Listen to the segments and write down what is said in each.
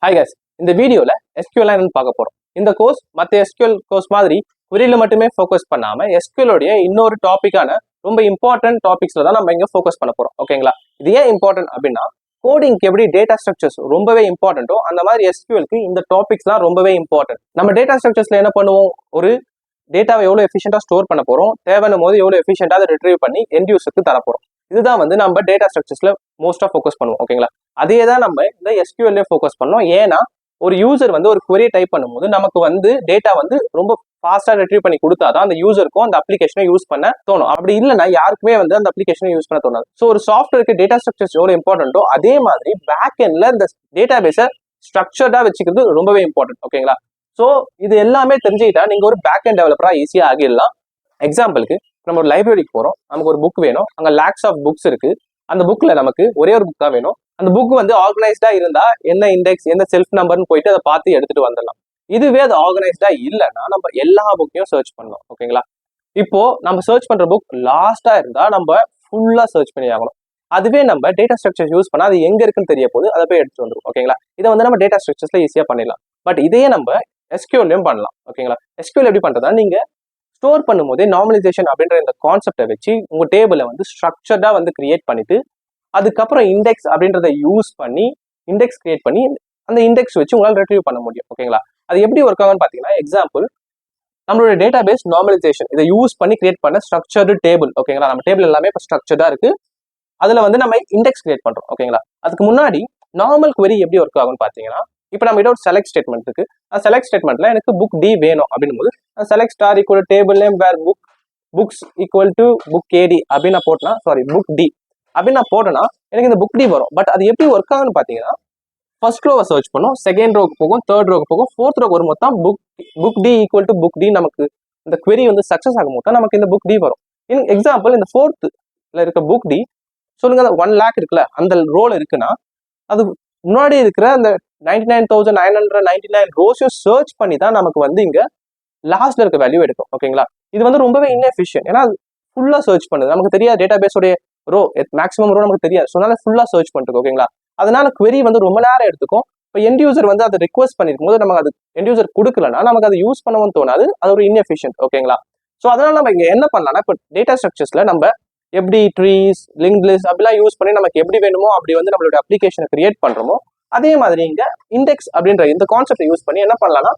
Hi guys, இந்த வீடியோல SQL என்னன்னு பார்க்க போறோம். இந்த கோர்ஸ் மற்ற SQL கோர்ஸ் மாதிரி queryல மட்டுமே ஃபோக்கஸ் பண்ணாம SQL உடைய இன்னொரு டாபிக்கான ரொம்ப இம்பார்ட்டன்ட் டாபிக்ஸ்ல தான் நம்ம இங்க ஃபோக்கஸ் பண்ண போறோம். ஓகேங்களா? இது ஏன் இம்பார்ட்டன்ட் அப்படின்னா கோடிங்க்கு எப்படி டேட்டா ஸ்ட்ரக்சர்ஸ் ரொம்பவே இம்பார்ட்டன்ட்டோ அந்த மாதிரி SQLக்கு இந்த டாபிக்ஸ்லாம் ரொம்பவே இம்பார்ட்டன்ட். நம்ம டேட்டா ஸ்ட்ரக்சர்ஸ்ல என்ன பண்ணுவோம், ஒரு டேட்டாவை எவ்வளவு எஃபிஷியண்டா ஸ்டோர் பண்ண போறோம், தேவையான போது எவ்வளவு எஃபிஷியண்டா அதை ரிட்ரீவ் பண்ணி எண்ட் யூசருக்கு தர போறோம். இதுதான் நம்ம டேட்டா ஸ்ட்ரக்சர்ஸ்ல மோஸ்டா ஃபோக்கஸ் பண்ணுவோம். ஓகேங்களா? அதே தான் நம்ம இந்த SQL ஃபோக்கஸ் பண்ணோம். ஏன்னா ஒரு யூசர் ஒரு query டைப் பண்ணும்போது நமக்கு டேட்டா ரொம்ப ஃபாஸ்டா ரிட்ரீவ் பண்ணி கொடுத்தாதான் அந்த யூசருக்கும் அந்த அப்ளிகேஷனை யூஸ் பண்ண தோணும். அப்படி இல்லைன்னா யாருக்குமே அந்த அப்ளிகேஷனை யூஸ் பண்ண தோணாது. ஸோ ஒரு சாஃப்ட்வேருக்கு டேட்டா ஸ்ட்ரக்சர்ஸ் எவ்வளவு இம்பார்ட்டன்ட்டோ அதே மாதிரி பேக் எண்ட்ல இந்த டேட்டா பேஸை ஸ்ட்ரக்சர்டா வச்சுக்கிறது ரொம்பவே இம்பார்ட்டன்ட். ஓகேங்களா? ஸோ இது எல்லாமே தெரிஞ்சுக்கிட்டா நீங்க ஒரு பேக் எண்ட் டெவலப்பரா ஈஸியா ஆகிடலாம். எக்ஸாம்பிளுக்கு நம்ம ஒரு லைப்ரரிக்கு போறோம், நமக்கு ஒரு புக் வேணும், அங்க லேக்ஸ் ஆஃப் புக்ஸ் இருக்கு. அந்த புக்ல நமக்கு ஒரே ஒரு புக் தான் வேணும். அந்த புக் ஆர்கனைஸ்டா இருந்தா என்ன இண்டெக்ஸ் என்ன செல்ஃப் நம்பர்னு போயிட்டு அதை பார்த்து எடுத்துட்டு வந்துடலாம். இதுவே அது ஆர்கனைஸ்டா இல்லைன்னா நம்ம எல்லா புக்கையும் சர்ச் பண்ணணும். ஓகேங்களா? இப்போ நம்ம சர்ச் பண்ற புக் லாஸ்டா இருந்தா நம்ம ஃபுல்லா சர்ச் பண்ணி ஆகணும். அதுவே நம்ம டேட்டா ஸ்ட்ரக்சர் யூஸ் பண்ணா அது எங்க இருக்குன்னு தெரிய போது அதை போய் எடுத்து வந்துடும். ஓகேங்களா? இதை நம்ம டேட்டா ஸ்ட்ரக்சர்ஸ்ல ஈஸியா பண்ணிடலாம். பட் இதையே நம்ம SQLலயும் பண்ணலாம். ஓகேங்களா? SQL எப்படி பண்றதா, நீங்க ஸ்டோர் பண்ணும்போதே நார்மலைசேஷன் அப்படின்ற இந்த கான்செப்டை வச்சு உங்க டேபிளை ஸ்ட்ரக்சர்டா கிரியேட் பண்ணிட்டு அதுக்கப்புறம் இண்டெக்ஸ் அப்படின்றத யூஸ் பண்ணி இண்டெக்ஸ் கிரியேட் பண்ணி அந்த இண்டெக்ஸ் வச்சு உங்களால் ரிட்ரீவ் பண்ண முடியும். ஓகேங்களா? அது எப்படி ஒர்க் ஆகும்னு பார்த்தீங்கன்னா, எக்ஸாம்பிள் நம்மளோட டேட்டா பேஸ் நார்மலைசேஷன் இதை யூஸ் பண்ணி கிரியேட் பண்ண ஸ்ட்ரக்சர்டு டேபிள். ஓகேங்களா? நம்ம டேபிள் எல்லாமே இப்போ ஸ்ட்ரக்சர்டா இருக்கு. அதுல நம்ம இண்டெக்ஸ் கிரியேட் பண்றோம். ஓகேங்களா? அதுக்கு முன்னாடி நார்மல் query எப்படி ஒர்க் ஆகும்னு பார்த்தீங்கன்னா, இப்போ நம்ம ஒரு செலக்ட் ஸ்டேட்மெண்ட் இருக்கு. அந்த செலக்ட் ஸ்டேட்மெண்ட்ல எனக்கு புக் டி வேணும் அப்படின்னும் போது select star equal table name where books equal to book ID அப்படின்னு நான் போட்டேன்னா, சாரி புக் டி அப்படின்னு நான் போட்டேன்னா எனக்கு இந்த புக் டி வரும். பட் அது எப்படி ஒர்க் ஆகுன்னு பார்த்தீங்கன்னா, ஃபர்ஸ்ட் ரோவை சர்ச் பண்ணும், செகண்ட் ரோக்கு போகும், தேர்ட் ரோக்கு போகும், ஃபோர்த் ரோக்கு வரும். மொத்தம் book D equal to book D நமக்கு இந்த query சக்சஸ் ஆகும் போது நமக்கு இந்த புக் டி வரும். எக்ஸாம்பிள் இந்த ஃபோர்த்ல இருக்க புக் டி சொல்லுங்க, 1 lakh இருக்குல்ல, அந்த ரோல் இருக்குன்னா அது முன்னாடி இருக்கிற அந்த 99,999 ரோஸையும் சர்ச் பண்ணி தான் நமக்கு இங்க லாஸ்ட்ல இருக்க வேல்யூ எடுக்கும். ஓகேங்களா? இது ரொம்பவே இன்எஃபிஷியன்ட். ஏன்னா ஃபுல்லா சர்ச் பண்ணுது, நமக்கு தெரியாது டேட்டா பேஸோடைய ரோ மேக்ஸிமம் ரோ நமக்கு தெரியாது. ஸோ அதனால ஃபுல்லா சர்ச் பண்ணிட்டு. ஓகேங்களா? அதனால query ரொம்ப நேரம் எடுத்துக்கும். இப்போ எண்ட் யூசர் அதை ரிக்வஸ்ட் பண்ணிருக்கும் போது நமக்கு அது எண்ட் யூசர் கொடுக்கலன்னா நமக்கு அது யூஸ் பண்ணவும் தோணாது. அது ஒரு இன்எஃபிஷியன்ட். ஓகேங்களா? ஸோ அதனால நம்ம இங்க என்ன பண்ணலாம்னா, இப்போ டேட்டா ஸ்ட்ரக்சர்ஸ்ல நம்ம எப்படி ட்ரீஸ் லிங்க் லிஸ்ட் அப்படிலாம் யூஸ் பண்ணி நமக்கு எப்படி வேணுமோ அப்படி நம்மளோட அப்ளிகேஷனை கிரியேட் பண்றோமோ அதே மாதிரி இங்க இண்டெக்ஸ் அப்படின்ற இந்த கான்செப்டை யூஸ் பண்ணி என்ன பண்ணலாம்னா,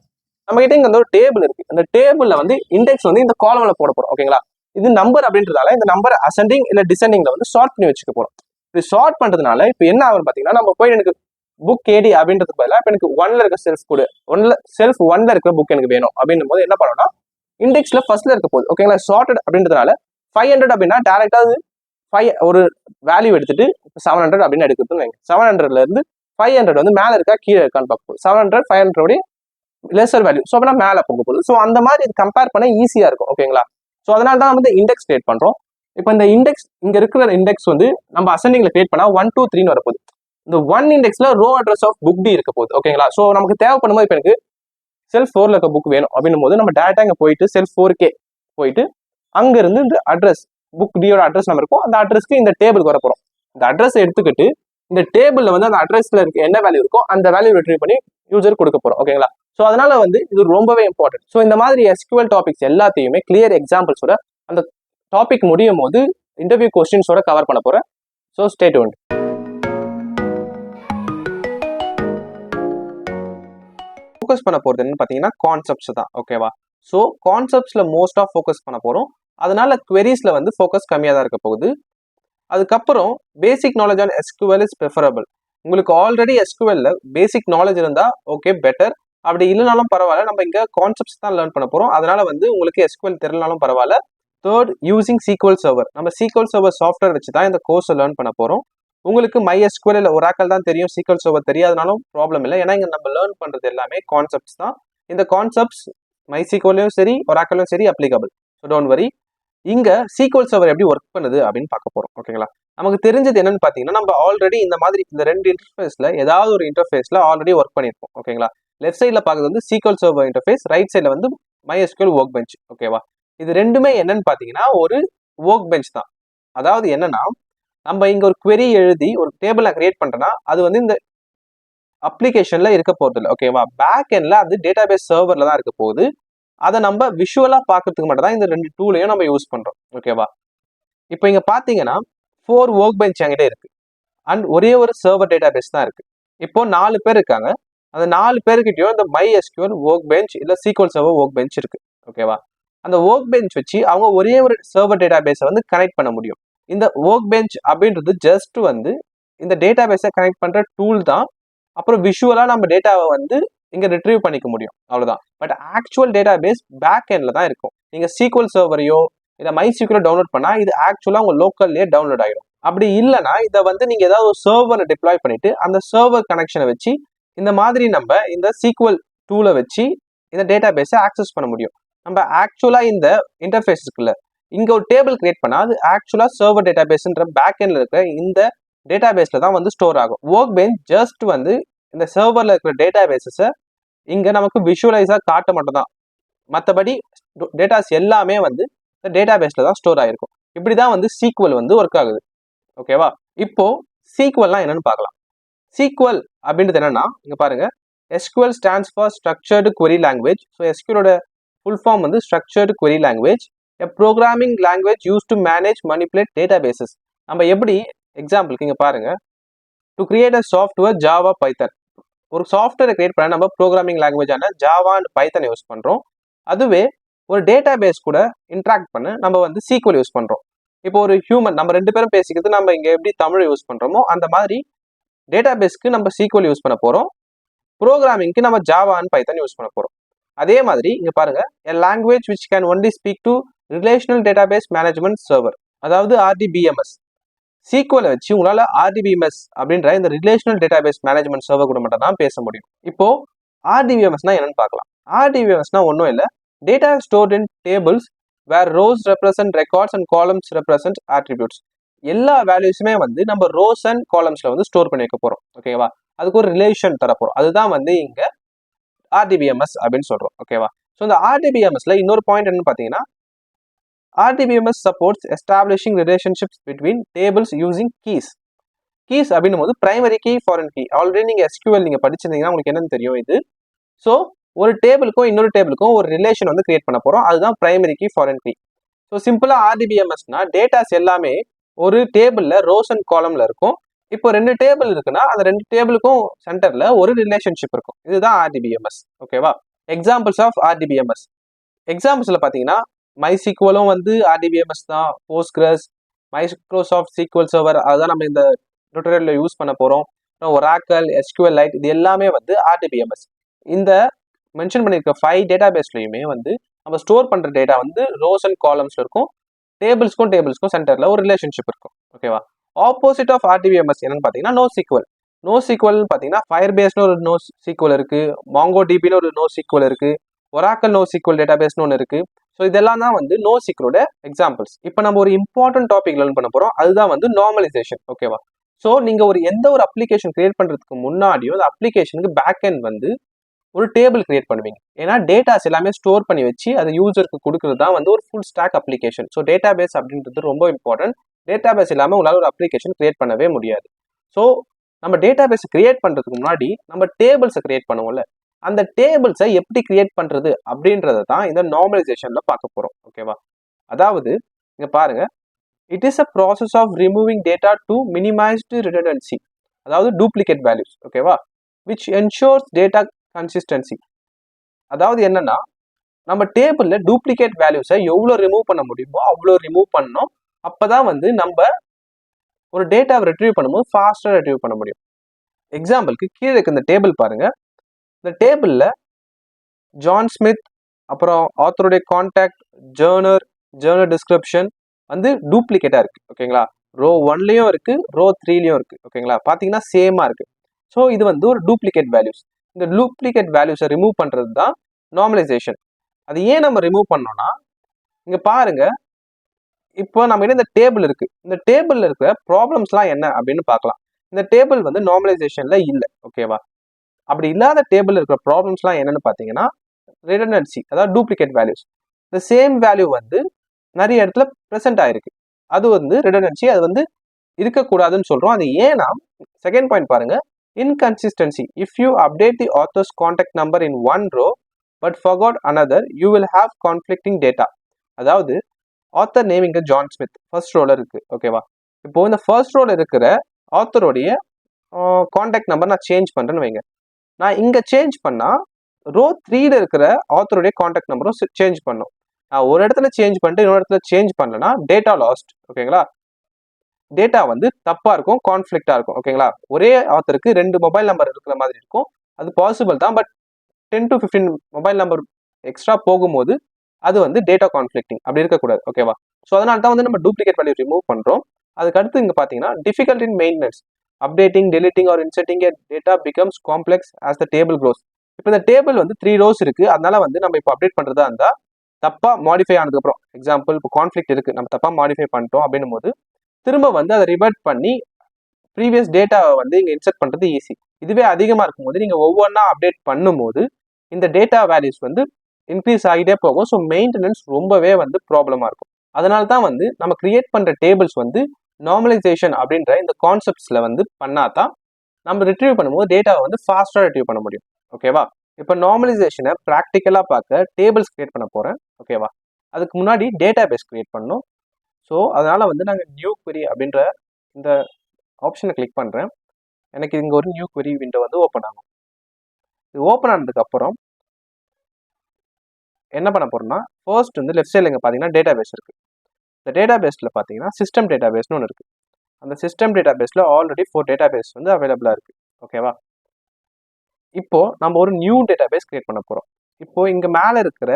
நம்ம கிட்ட இங்க ஒரு டேபிள் இருக்கு. அந்த டேபிள்ல இண்டெக்ஸ் இந்த காலம்ல போட போறோம். ஓகேங்களா? இது நம்பர் அப்படின்றதால இந்த நம்பர் அசெண்டிங் இல்ல டிசெண்டிங்ல ஷார்ட் பண்ணி வச்சுக்க போறோம். இது ஷார்ட் பண்றதுனால இப்போ என்ன ஆகும் பாத்தீங்கன்னா, நம்ம போய் எனக்கு புக் ஏடி அப்படின்றதுக்கு பதிலாக இப்போ எனக்கு 1ல இருக்க செல்ஃப் 1ல இருக்கிற புக் எனக்கு வேணும் அப்படின்னும் போது என்ன பண்ணணும்னா, இண்டெக்ஸ்ல ஃபர்ஸ்ட்ல இருக்க போகுது. ஓகேங்களா? ஷார்ட்டட் அப்படின்றதுனால 500 அப்படின்னா டேரக்டா 5 ஒரு வேல்யூ எடுத்துட்டு 700 அப்படின்னு எடுக்கிறதுன்னு வைங்க. 700ல இருந்து 500 மேல இருக்கா கீழே இருக்கான்னு பார்க்க போகுது. 700 500 லெசர் வேல்யூ. ஸோ அப்படின்னா மேல போக போகுது. ஸோ அந்த மாதிரி இது கம்பேர் பண்ண ஈஸியா இருக்கும். ஓகேங்களா? ஸோ அதனால தான் இண்டெக்ஸ் கிரியேட் பண்றோம். இப்போ இந்த இண்டெக்ஸ் இங்க இருக்கிற இண்டெக்ஸ் நம்ம அசெண்டிங்ல கிரியேட் பண்ணா 1 2 3 வரப்போகுது. இந்த 1 இண்டெக்ஸ்ல row address of book D இருக்க போகுது. ஓகேங்களா? ஸோ நமக்கு தேவைப்படும் போது இப்போ எனக்கு செல்ஃப் 4ல இருக்க புக் வேணும் அப்படின்னும் போது நம்ம டேரக்டா இங்க போயிட்டு செல்ஃப் 4K போயிட்டு அங்க இருந்து இந்த அட்ரஸ் புக் டியோட அட்ரஸ் நம்ம இருக்கும், அந்த அட்ரஸ்க்கு இந்த டேபிளுக்கு வர போறோம். இந்த அட்ரஸ் எடுத்துக்கிட்டு இந்த டேபிள்ல அந்த அட்ரஸ்ல இருக்க என்ன வேல்யூ இருக்கோ அந்த வேல்யூ ரிட்ரீவ் பண்ணி யூசர் கொடுக்க போறோம். ஓகேங்களா? ஸோ அதனால இது ரொம்பவே இம்பார்ட்டன்ட். ஸோ இந்த மாதிரி SQL டாபிக்ஸ் எல்லாத்தையுமே கிளியர் எக்ஸாம்பிள்ஸோட அந்த டாபிக் முடியும் போது இன்டர்வியூ கொஸ்டின்ஸோட கவர் பண்ண போறேன். So stay tuned. ஃபோக்கஸ் பண்ண போறது என்னன்னு பார்த்தீங்கன்னா கான்செப்ட்ஸ் தான். ஓகேவா? ஸோ கான்செப்ட்ஸ்ல மோஸ்ட் ஆஃப் ஃபோக்கஸ் பண்ண போறோம். அதனால queries-ல ஃபோக்கஸ் கம்மியாக தான் இருக்க போகுது. அதுக்கப்புறம் basic knowledge on SQL is preferable. உங்களுக்கு ஆல்ரெடி SQL-ல பேசிக் நாலேஜ் இருந்தா ஓகே பெட்டர். அப்படி இல்லைனாலும் பரவாயில்ல, நம்ம இங்க கான்செப்ட்ஸ் தான் லேர்ன் பண்ண போறோம். அதனால உங்களுக்கு SQL தெரியலனாலும் பரவாயில்ல. Third, using SQL server. நம்ம SQL சர்வர் சாஃப்ட்வேர் வச்சு தான் இந்த கோர்ஸை லேர்ன் பண்ண போறோம். உங்களுக்கு MySQL இல்லை Oracle தான் தெரியும், SQL சர்வர் தெரியாதனாலும் ப்ராப்ளம் இல்லை. ஏன்னா இங்க நம்ம லேர்ன் பண்றது எல்லாமே கான்செப்ட்ஸ் தான். இந்த கான்செப்ட்ஸ் MySQL-லையும் சரி Oracle-லையும் சரி அப்ளிகபிள். So don't worry. இங்க SQL சர்வர் எப்படி ஒர்க் பண்ணுது அப்படின்னு பார்க்க போறோம். ஓகேங்களா? நமக்கு தெரிஞ்சது என்னன்னு பாத்தீங்கன்னா, நம்ம ஆல்ரெடி இந்த மாதிரி இந்த 2 இன்டர்ஃபேஸ்ல ஏதாவது ஒரு இன்டர்ஃபேஸ்ல ஆல்ரெடி ஒர்க் பண்ணிருப்போம். ஓகேங்களா? லெஃப்ட் சைட்ல பாக்குறது SQL சர்வர் இன்டர்ஃபேஸ், ரைட் சைட்ல MySQL ஒர்க் பெஞ்ச். ஓகேவா? இது ரெண்டுமே என்னன்னு பாத்தீங்கன்னா ஒரு ஒர்க் பெஞ்ச் தான். அதாவது என்னன்னா, நம்ம இங்க ஒரு query எழுதி ஒரு டேபிள கிரியேட் பண்றோம்னா அது இந்த அப்ளிகேஷன்ல இருக்க போறது இல்லை. ஓகேவா? பேக் எண்ட்ல அது டேட்டாபேஸ் சர்வர்ல தான் இருக்க போகுது. அதை நம்ம விஷுவலா பார்க்கறதுக்கு மட்டும் தான் இந்த 2 டூலையும் நம்ம யூஸ் பண்றோம். ஓகேவா? இப்போ இங்க பாத்தீங்கன்னா 4 ஒர்க் பெஞ்ச் என்கிட்ட இருக்கு அண்ட் ஒரே ஒரு சர்வர் டேட்டாபேஸ் தான் இருக்கு. இப்போ 4 பேர் இருக்காங்க. அந்த 4 பேருக்கிட்டையும் இந்த MySQL ஒர்க் பெஞ்ச் இல்ல SQL சர்வர் ஒர்க் பெஞ்ச் இருக்கு. ஓகேவா? அந்த ஒர்க் பெஞ்ச் வச்சு அவங்க ஒரே ஒரு சர்வர் டேட்டாபேஸை வந்து கனெக்ட் பண்ண முடியும். இந்த ஒர்க் பெஞ்ச் அப்படின்றது ஜஸ்ட் வந்து இந்த டேட்டாபேஸை கனெக்ட் பண்ற டூல் தான். அப்புறம் விஷுவலா நம்ம டேட்டாவை வந்து இங்க ரிட்ரீவ் பண்ணிக்க முடியும், அவ்வளவுதான். பட் ஆக்சுவல் டேட்டாபேஸ் பேக் எண்ட்ல தான் இருக்கும். நீங்க SQL சர்வரையோ இல்ல MySQL டவுன்லோட் பண்ணா இது ஆக்சுவலா உங்க லோக்கல்லே டவுன்லோட் ஆயிடும். அப்படி இல்லைன்னா இதை வந்து நீங்க ஏதாவது ஒரு சர்வரை டிப்ளாய் பண்ணிட்டு அந்த சர்வர் கனெக்ஷனை வச்சு இந்த மாதிரி நம்ம இந்த SQL டூலை வச்சு இந்த டேட்டாபேஸை ஆக்சஸ் பண்ண முடியும். நம்ம ஆக்சுவலா இந்த இன்டர்ஃபேஸ் இருக்குல்ல, இங்க ஒரு டேபிள் கிரியேட் பண்ணா அது ஆக்சுவலா சர்வர் டேட்டாபேஸ்ன்ற பேக் எண்ட்ல இருக்கிற இந்த டேட்டாபேஸ்ல தான் வந்து ஸ்டோர் ஆகும். ஒர்க் பெஞ்ச் ஜஸ்ட் வந்து இந்த சர்வர்ல இருக்கிற டேட்டாபேஸஸை இங்க நமக்கு விஷுவலைஸா காட்ட மட்டும் தான். மற்றபடி டேட்டாஸ் எல்லாமே வந்து இந்த டேட்டாபேஸ்ல தான் ஸ்டோர் ஆயிருக்கும். இப்படிதான் வந்து SQL வந்து ஒர்க் ஆகுது. ஓகேவா? இப்போ SQLலாம் என்னன்னு பார்க்கலாம். SQL அப்படின்றது என்னன்னா, இங்க பாருங்க, SQL stands for Structured Query Language. So SQLோட ஃபுல் ஃபார்ம் வந்து Structured Query Language, a programming language used to manage, manipulate databases. நம்ம எப்படி எக்ஸாம்பிளுக்கு இங்க பாருங்க, to create a software Java Python. ஒரு சாஃப்ட்வேரை கிரியேட் பண்ண நம்ம ப்ரோக்ராமிங் லாங்குவேஜான ஜாவா அண்ட் பைத்தன் யூஸ் பண்றோம். அதுவே ஒரு டேட்டாபேஸ் கூட இன்ட்ராக்ட் பண்ண நம்ம வந்து SQL யூஸ் பண்றோம். இப்போ ஒரு ஹியூமன் நம்ம 2 பேரும் பேசிக்கிறது நம்ம இங்க எப்படி தமிழ் யூஸ் பண்றோமோ அந்த மாதிரி டேட்டாபேஸ்க்கு நம்ம SQL யூஸ் பண்ண போறோம். ப்ரோக்ராமிங்க்கு நம்ம ஜாவா அண்ட் பைத்தன் யூஸ் பண்ண போறோம். அதே மாதிரி இங்க பாருங்க, a language which can only speak to relational database management server, அதாவது RDBMS. SQL வச்சு உங்களால RDBMS அப்படின்ற இந்த ரிலேஷனல் டேட்டாபேஸ் மேனேஜ்மெண்ட் சர்வர் கூட மட்டும் தான் பேச முடியும். இப்போ RDBMSனா என்னன்னு பார்க்கலாம். RDBMSனா ஒன்றும் இல்லை, data stored in tables where rows represent records and columns represent attributes. எல்லா வேல்யூஸுமே வந்து நம்ம ரோஸ் அண்ட் காலம்ஸ்ல வந்து ஸ்டோர் பண்ணி வைக்க போறோம். ஓகேவா? அதுக்கு ஒரு ரிலேஷன் தர போறோம். அதுதான் வந்து இங்க RDBMS அப்படின்னு சொல்றோம். ஓகேவா? ஸோ இந்த RDBMSல இன்னொரு பாயிண்ட் என்னன்னு பார்த்தீங்கன்னா, RDBMS supports establishing relationships between tables using keys. keys அப்படின்னும் போது primary key, foreign key. Already நீங்க SQL நீங்க படிச்சிருந்தீங்கன்னா உங்களுக்கு என்னன்னு தெரியும் இது. ஸோ ஒரு டேபிளுக்கும் இன்னொரு டேபிளுக்கும் ஒரு ரிலேஷன் வந்து கிரியேட் பண்ண போறோம். அதுதான் primary key, foreign key. So சிம்பிளா RDBMSனா டேட்டாஸ் எல்லாமே ஒரு டேபிள்ல ரோஸ் அண்ட் காலம்ல இருக்கும். இப்போ 2 டேபிள் இருக்குன்னா அந்த 2 டேபிளுக்கும் சென்டர்ல ஒரு ரிலேஷன்ஷிப் இருக்கும். இதுதான் RDBMS. ஓகேவா? Examples of RDBMS. எக்ஸாம்பிள்ஸ்ல பாத்தீங்கன்னா MySQLம் வந்து RDBMS தான். Postgres, Microsoft SQL Server அதுதான் நம்ம இந்த டுட்டோரியல்ல யூஸ் பண்ண போறோம். Oracle, SQLite இது எல்லாமே வந்து RDBMS. இந்த மென்ஷன் பண்ணிருக்க 5 டேட்டாபேஸ்லயுமே வந்து நம்ம ஸ்டோர் பண்ற டேட்டா வந்து ரோஸ் அண்ட் காலம்ஸ்ல இருக்கும். டேபிள்ஸ்க்கும் சென்டர்ல ஒரு ரிலேஷன்ஷிப் இருக்கும். ஓகேவா? ஆப்போசிட் ஆஃப் RDBMS என்னன்னு பாத்தீங்கன்னா NoSQL. NoSQL பாத்தீங்கன்னா Firebase ஒரு NoSQL இருக்கு, MongoDBன்னு ஒரு NoSQL இருக்கு, Oracle NoSQL டேட்டாபேஸ்னு ஒன்று இருக்கு. ஸோ இதெல்லாம் தான் வந்து NoSQLோட எக்ஸாம்பிள்ஸ். இப்போ நம்ம ஒரு இம்பார்ட்டன்ட் டாபிக் லேர்ன் பண்ண போறோம். அதுதான் வந்து நார்மலைசேஷன். ஓகேவா? ஸோ நீங்க எந்த ஒரு அப்ளிகேஷன் கிரியேட் பண்றதுக்கு முன்னாடியும் அந்த அப்ளிகேஷனுக்கு பேக் எண்ட் வந்து ஒரு டேபிள் கிரியேட் பண்ணுவீங்க. ஏன்னா டேட்டாஸ் எல்லாமே ஸ்டோர் பண்ணி வச்சு அது யூசருக்கு கொடுக்குறது தான் வந்து ஒரு full stack application. So database அப்படின்றது ரொம்ப இம்பார்ட்டன்ட். டேட்டாபேஸ் இல்லாமல் உங்களால் ஒரு அப்ளிகேஷன் கிரியேட் பண்ணவே முடியாது. ஸோ நம்ம டேட்டாபேஸ் கிரியேட் பண்றதுக்கு முன்னாடி நம்ம டேபிள்ஸை கிரியேட் பண்ணுவோம்ல, அந்த டேபிள்ஸை எப்படி கிரியேட் பண்றது அப்படின்றத தான் இந்த நார்மலைசேஷன்ல பார்க்க போறோம். ஓகேவா? அதாவது இங்க பாருங்க, it is a process of removing data to minimized redundancy, அதாவது டூப்ளிகேட் வேல்யூஸ். ஓகேவா? Which ensures data consistency. அதாவது என்னன்னா, நம்ம டேபிள்ல டூப்ளிகேட் வேல்யூஸை எவ்வளோ ரிமூவ் பண்ண முடியுமோ அவ்வளோ ரிமூவ் பண்ணணும். அப்பதான் வந்து நம்ம ஒரு டேட்டாவை ரிட்ரீவ் பண்ணும்போது ஃபாஸ்டா ரிட்ரீவ் பண்ண முடியும். எக்ஸாம்பிளுக்கு கீழே இருக்க இந்த டேபிள் பாருங்க. இந்த டேபிள்ல ஜான் ஸ்மித், அப்புறம் ஆத்தருடைய கான்டாக்ட், ஜேர்னர் டிஸ்கிரிப்ஷன் வந்து டூப்ளிகேட்டா இருக்கு. ஓகேங்களா? ரோ 1லயும் இருக்கு, ரோ 3லயும் இருக்கு. ஓகேங்களா? பாத்தீங்கன்னா சேமா இருக்கு. ஸோ இது வந்து ஒரு டூப்ளிகேட் வேல்யூஸ். இந்த டூப்ளிகேட் வேல்யூஸை ரிமூவ் பண்றது தான் நார்மலைசேஷன். அது ஏன் நம்ம ரிமூவ் பண்ணோம்னா, இங்க பாருங்க, இப்போ நம்ம இந்த டேபிள் இருக்கு. இந்த டேபிள்ல இருக்கிற ப்ராப்ளம்ஸ்லாம் என்ன அப்படின்னு பார்க்கலாம். இந்த டேபிள் வந்து நார்மலைசேஷன்ல இல்லை. ஓகேவா? அப்படி இல்லாத டேபிள் இருக்கிற ப்ராப்ளம்ஸ்லாம் என்னன்னு பார்த்தீங்கன்னா, ரிடண்டன்சி, அதாவது டூப்ளிகேட் வேல்யூஸ். இந்த சேம் வேல்யூ வந்து நிறைய இடத்துல ப்ரெசென்ட் ஆயிருக்கு. அது வந்து ரிடண்டன்சி, அது வந்து இருக்கக்கூடாதுன்னு சொல்றோம். அது ஏன்னா, செகண்ட் பாயிண்ட் பாருங்க, Inconsistency. If you update the author's contact number in one row but forgot another, you will have conflicting data. அதாவது ஆத்தர் நேம் இங்கே ஜான் ஸ்மித் ஃபர்ஸ்ட் ரோல இருக்கு. ஓகேவா? இப்போ இந்த ஃபர்ஸ்ட் ரோல இருக்கிற ஆத்தருடைய கான்டாக்ட் நம்பர் நான் சேஞ்ச் பண்றேன்னு வைங்க. நான் இங்க சேஞ்ச் பண்ணா ரோ 3ல இருக்கிற ஆத்தருடைய கான்டாக்ட் நம்பரும் சேஞ்ச் பண்ணும். நான் ஒரு இடத்துல சேஞ்ச் பண்ணிட்டு இன்னொரு இடத்துல சேஞ்ச் பண்ணலன்னா டேட்டா லாஸ்ட். ஓகேங்களா? டேட்டா வந்து தப்பா இருக்கும், கான்ஃபிளிக்டா இருக்கும். ஓகேங்களா? ஒரே ஆத்தருக்கு 2 மொபைல் நம்பர் இருக்கிற மாதிரி இருக்கும். அது பாசிபிள் தான். But 10 to 15 mobile number extra போகும்போது அது வந்து டேட்டா கான்ஃபிளிக்டிங் அப்படி இருக்கக்கூடாது. ஓகேவா? ஸோ அதனால தான் வந்து நம்ம டூப்ளிகேட் வேல்யூ ரிமூவ் பண்றோம். அதுக்கு அடுத்து இங்க பாத்தீங்கன்னா difficult in maintenance, updating, deleting or inserting a data becomes complex as the table grows. இப்போ இந்த டேபிள் வந்து 3 ரோஸ் இருக்கு. அதனால வந்து நம்ம இப்போ அப்டேட் பண்றதா இருந்தா தப்பா மாடிஃபை ஆனதுக்கு அப்புறம், எக்ஸாம்பிள் இப்போ கான்ஃபிளிக்ட் இருக்கு, நம்ம தப்பா மாடிஃபை பண்ணிட்டோம் அப்படின்னும் போது திரும்ப வந்து அதை ரிவர்ட் பண்ணி ப்ரீவியஸ் டேட்டாவை வந்து இங்க இன்சர்ட் பண்றது ஈஸி. இதுவே அதிகமா இருக்கும்போது நீங்க ஒவ்வொன்றா அப்டேட் பண்ணும்போது இந்த டேட்டா வேல்யூஸ் வந்து இன்க்ரீஸ் ஆகிட்டே போகும். ஸோ மெயின்டெனன்ஸ் ரொம்பவே வந்து ப்ராப்ளமா இருக்கும். அதனால தான் வந்து நம்ம கிரியேட் பண்ற டேபிள்ஸ் வந்து நார்மலைசேஷன் அப்படின்ற இந்த கான்செப்ட்ஸ்ல வந்து பண்ணாதான் நம்ம ரிட்ரீவ் பண்ணும்போது டேட்டாவை வந்து ஃபாஸ்டா ரிட்ரீவ் பண்ண முடியும். ஓகேவா? இப்போ நார்மலைசேஷனை ப்ராக்டிக்கலா பார்க்க டேபிள்ஸ் கிரியேட் பண்ண போறேன். ஓகேவா? அதுக்கு முன்னாடி டேட்டா பேஸ் கிரியேட் பண்ணணும். ஸோ அதனால வந்து நாங்கள் நியூ query அப்படின்ற இந்த ஆப்ஷனை கிளிக் பண்றேன். எனக்கு இங்க ஒரு நியூ query விண்டோ வந்து ஓப்பன் ஆகும். இது ஓப்பன் ஆனதுக்கு அப்புறம் என்ன பண்ண போறோம்னா, ஃபர்ஸ்ட் வந்து லெஃப்ட் சைடில் இங்கே பார்த்தீங்கன்னா டேட்டா பேஸ் இருக்கு. இந்த டேட்டா பேஸில் பார்த்தீங்கன்னா சிஸ்டம் டேட்டா பேஸ்னு ஒன்று இருக்கு. அந்த சிஸ்டம் டேட்டா பேஸில் ஆல்ரெடி 4 டேட்டா பேஸ் வந்து அவைலபிளாக இருக்கு. ஓகேவா? இப்போ நம்ம ஒரு நியூ டேட்டா பேஸ் கிரியேட் பண்ண போறோம். இப்போ இங்க மேலே இருக்கிற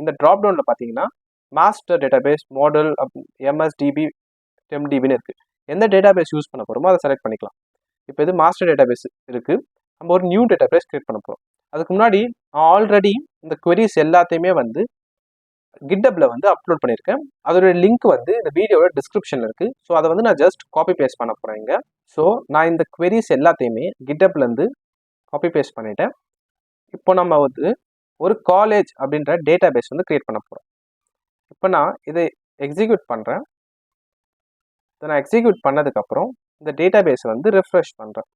இந்த ட்ராப் டவுன்ல பார்த்தீங்கன்னா மாஸ்டர் டேட்டா பேஸ், மாடல், எம்எஸ்டிபி, எம்டிபின்னு இருக்கு. எந்த டேட்டா பேஸ் யூஸ் பண்ண போறோமோ அதை செலக்ட் பண்ணிக்கலாம். இப்போ இது மாஸ்டர் டேட்டா பேஸ் இருக்கு. நம்ம ஒரு நியூ டேட்டா பேஸ் கிரியேட் பண்ண போறோம். அதுக்கு முன்னாடி ஆல்ரெடி இந்த queries எல்லாத்தையுமே வந்து கிட்டப்ல வந்து அப்லோட் பண்ணியிருக்கேன். அதோட லிங்க் வந்து இந்த வீடியோட டிஸ்கிரிப்ஷன்ல இருக்கு. ஸோ அதை வந்து நான் ஜஸ்ட் காப்பி பேஸ்ட் பண்ண போறேன் இங்க. ஸோ நான் இந்த queries எல்லாத்தையுமே கிட்டப்ல இருந்து காப்பி பேஸ்ட் பண்ணிட்டேன். இப்போ நம்ம வந்து ஒரு காலேஜ் அப்படின்ற டேட்டா பேஸ் வந்து கிரியேட் பண்ண போறோம். இப்போ நான் இதை எக்ஸிக்யூட் பண்றேன். இதை நான் எக்ஸிக்யூட் பண்ணதுக்கு அப்புறம் இந்த டேட்டா பேஸை வந்து ரிஃப்ரெஷ் பண்றேன்.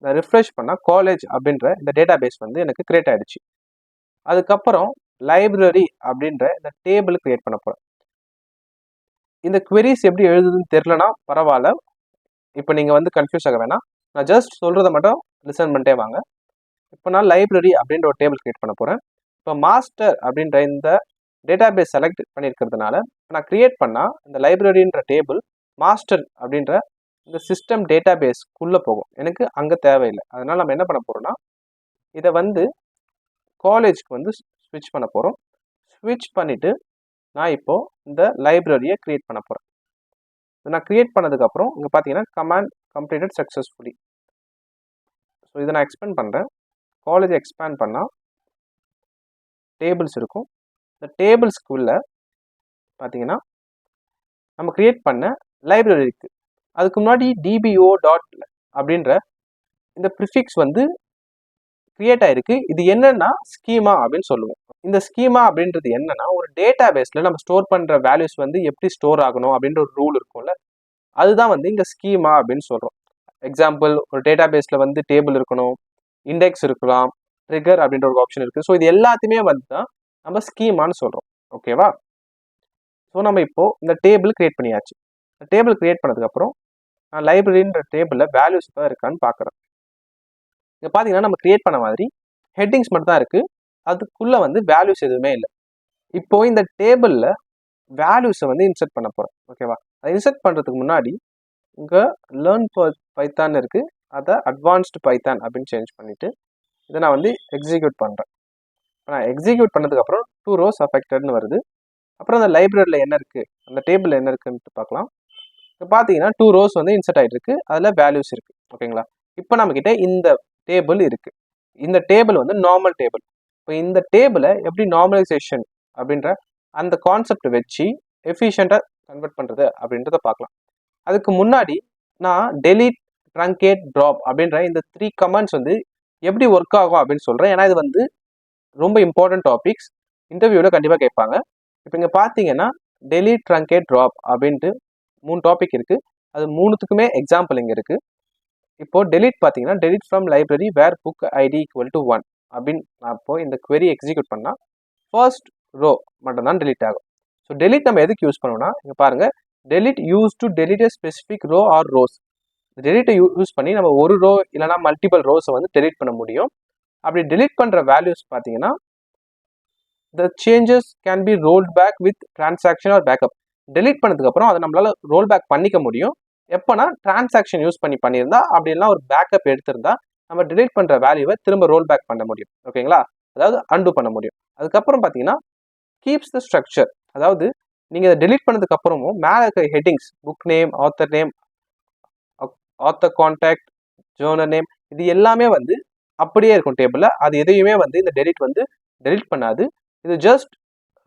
நான் ரிஃப்ரெஷ் பண்ணால் காலேஜ் அப்படின்ற இந்த டேட்டா பேஸ் வந்து எனக்கு கிரியேட் ஆயிடுச்சு. அதுக்கப்புறம் லைப்ரரி அப்படின்ற இந்த டேபிள் கிரியேட் பண்ண போறேன். இந்த queries எப்படி எழுதுதுன்னு தெரியலனா பரவாயில்ல. இப்போ நீங்கள் வந்து கன்ஃபியூஸ் ஆக வேணாம். நான் ஜஸ்ட் சொல்கிறத மட்டும் லிசன் பண்ணிட்டே வாங்க. இப்போ நான் லைப்ரரி அப்படின்ற ஒரு டேபிள் கிரியேட் பண்ண போகிறேன். இப்போ மாஸ்டர் அப்படின்ற இந்த டேட்டா பேஸ் செலக்ட் பண்ணியிருக்கிறதுனால நான் கிரியேட் பண்ணால் இந்த லைப்ரரின்ற டேபிள் மாஸ்டர் அப்படின்ற இந்த சிஸ்டம் டேட்டா பேஸ்க்குள்ளே போகும். எனக்கு அங்கே தேவையில்லை. அதனால் நம்ம என்ன பண்ண போகிறோம்னா இதை வந்து காலேஜ்க்கு வந்து ஸ்விட்ச் பண்ண போகிறோம். ஸ்விட்ச் பண்ணிவிட்டு நான் இப்போது இந்த லைப்ரரியை க்ரியேட் பண்ண போகிறேன். நான் க்ரியேட் பண்ணதுக்கப்புறம் இங்கே பார்த்தீங்கன்னா கமாண்ட் கம்ப்ளீட்டட் சக்ஸஸ்ஃபுல்லி. ஸோ இதை நான் எக்ஸ்பேண்ட் பண்ணுறேன். காலேஜ் எக்ஸ்பேண்ட் பண்ணால் டேபிள்ஸ் இருக்கும். இந்த டேபிள்ஸ்க்குள்ள பார்த்தீங்கன்னா நம்ம க்ரியேட் பண்ண லைப்ரரி இருக்குது. அதுக்கு முன்னாடி டிபிஓ டாட் அப்படின்ற இந்த ப்ரிஃபிக்ஸ் வந்து கிரியேட் ஆயிருக்கு. இது என்னன்னா ஸ்கீமா அப்படின்னு சொல்லுவோம். இந்த ஸ்கீமா அப்படின்றது என்னன்னா ஒரு டேட்டா பேஸ்ல நம்ம ஸ்டோர் பண்ற வேல்யூஸ் வந்து எப்படி ஸ்டோர் ஆகணும் அப்படின்ற ஒரு ரூல் இருக்கும்ல, அதுதான் வந்து இங்க ஸ்கீமா அப்படின்னு சொல்றோம். எக்ஸாம்பிள், ஒரு டேட்டா பேஸ்ல வந்து டேபிள் இருக்கணும், இண்டெக்ஸ் இருக்கலாம், ட்ரிகர் அப்படின்ற ஒரு ஆப்ஷன் இருக்கு. ஸோ இது எல்லாத்தையுமே வந்து தான் நம்ம ஸ்கீமான்னு சொல்றோம். ஓகேவா? ஸோ நம்ம இப்போ இந்த டேபிள் கிரியேட் பண்ணியாச்சு. இந்த டேபிள் கிரியேட் பண்ணதுக்கப்புறம் நான் லைப்ரரின்ற டேபிளில் வேல்யூஸ் தான் இருக்கான்னு பார்க்குறேன். இங்கே பார்த்தீங்கன்னா நம்ம கிரியேட் பண்ண மாதிரி ஹெட்டிங்ஸ் மட்டும் தான் இருக்குது. அதுக்குள்ளே வந்து வேல்யூஸ் எதுவுமே இல்லை. இப்போ இந்த டேபிளில் வேல்யூஸை வந்து இன்சர்ட் பண்ண போகிறேன். ஓகேவா? அதை இன்சர்ட் பண்ணுறதுக்கு முன்னாடி இங்கே லேர்ன் பைத்தான் இருக்குது. அதை அட்வான்ஸ்டு பைத்தான் அப்படின்னு சேஞ்ச் பண்ணிவிட்டு இதை நான் வந்து எக்ஸிக்யூட் பண்ணுறேன். நான் எக்ஸிக்யூட் பண்ணதுக்கப்புறம் 2 rows அஃபெக்டட்னு வருது. அப்புறம் அந்த லைப்ரரியில் என்ன இருக்குது, அந்த டேபிளில் என்ன இருக்குன்ட்டு பார்க்கலாம். இப்போ பார்த்தீங்கன்னா 2 rows வந்து இன்சர்ட் ஆகிட்டு இருக்கு. அதில் வேல்யூஸ் இருக்குது. ஓகேங்களா? இப்போ நம்மக்கிட்ட இந்த டேபிள் இருக்குது. இந்த டேபிள் வந்து நார்மல் டேபிள். இப்போ இந்த டேபிளை எப்படி நார்மலைசேஷன் அப்படின்ற அந்த கான்செப்ட் வச்சு எஃபிஷியண்ட்டாக கன்வெர்ட் பண்ணுறது அப்படின்றத பார்க்கலாம். அதுக்கு முன்னாடி நான் டெலீட், ட்ரங்கேட், ட்ராப் அப்படின்ற இந்த 3 கமெண்ட்ஸ் வந்து எப்படி ஒர்க் ஆகும் அப்படின்னு சொல்கிறேன். ஏன்னா இது வந்து ரொம்ப இம்பார்ட்டன்ட் டாபிக்ஸ், இன்டர்வியூவில் கண்டிப்பாக கேட்பாங்க. இப்போ இங்கே பார்த்தீங்கன்னா டெலீட், ட்ரங்கேட், ட்ராப் அப்படின்ட்டு 3 டாபிக் இருக்குது. அது 3த்துக்குமே எக்ஸாம்பிள் இங்கே இருக்குது. இப்போ delete பார்த்தீங்கன்னா delete from library where book id equal to 1 அப்படின்னு அப்போ இந்த query எக்ஸிக்யூட் பண்ணால் ஃபர்ஸ்ட் ரோ மட்டும் தான் delete ஆகும். ஸோ delete நம்ம எதுக்கு யூஸ் பண்ணுவோம்னா இங்கே பாருங்க delete use to delete a specific row or rows. delete use பண்ணி நம்ம ஒரு ரோ இல்லைனா மல்டிபிள் ரோஸை வந்து delete பண்ண முடியும். அப்படி delete பண்ணுற வேல்யூஸ் பார்த்தீங்கன்னா the changes can be rolled back with transaction or backup. delete பண்ணதுக்கப்புறம் அதை நம்மளால ரோல் பேக் பண்ணிக்க முடியும். எப்போனா டிரான்சாக்ஷன் யூஸ் பண்ணியிருந்தா அப்படின்னா ஒரு பேக்கப் எடுத்திருந்தா நம்ம delete பண்ணுற வேல்யூவை திரும்ப ரோல் பேக் பண்ண முடியும். ஓகேங்களா, அதாவது அன்டூ பண்ண முடியும். அதுக்கப்புறம் பார்த்தீங்கன்னா கீப்ஸ் த ஸ்ட்ரக்சர், அதாவது நீங்கள் இதை delete பண்ணதுக்கு அப்புறமும் மேலே இருக்க headings book name, author name, author contact, Journal name இது எல்லாமே வந்து அப்படியே இருக்கும் டேபிளில். அது எதையுமே வந்து இந்த delete பண்ணாது. இது ஜஸ்ட்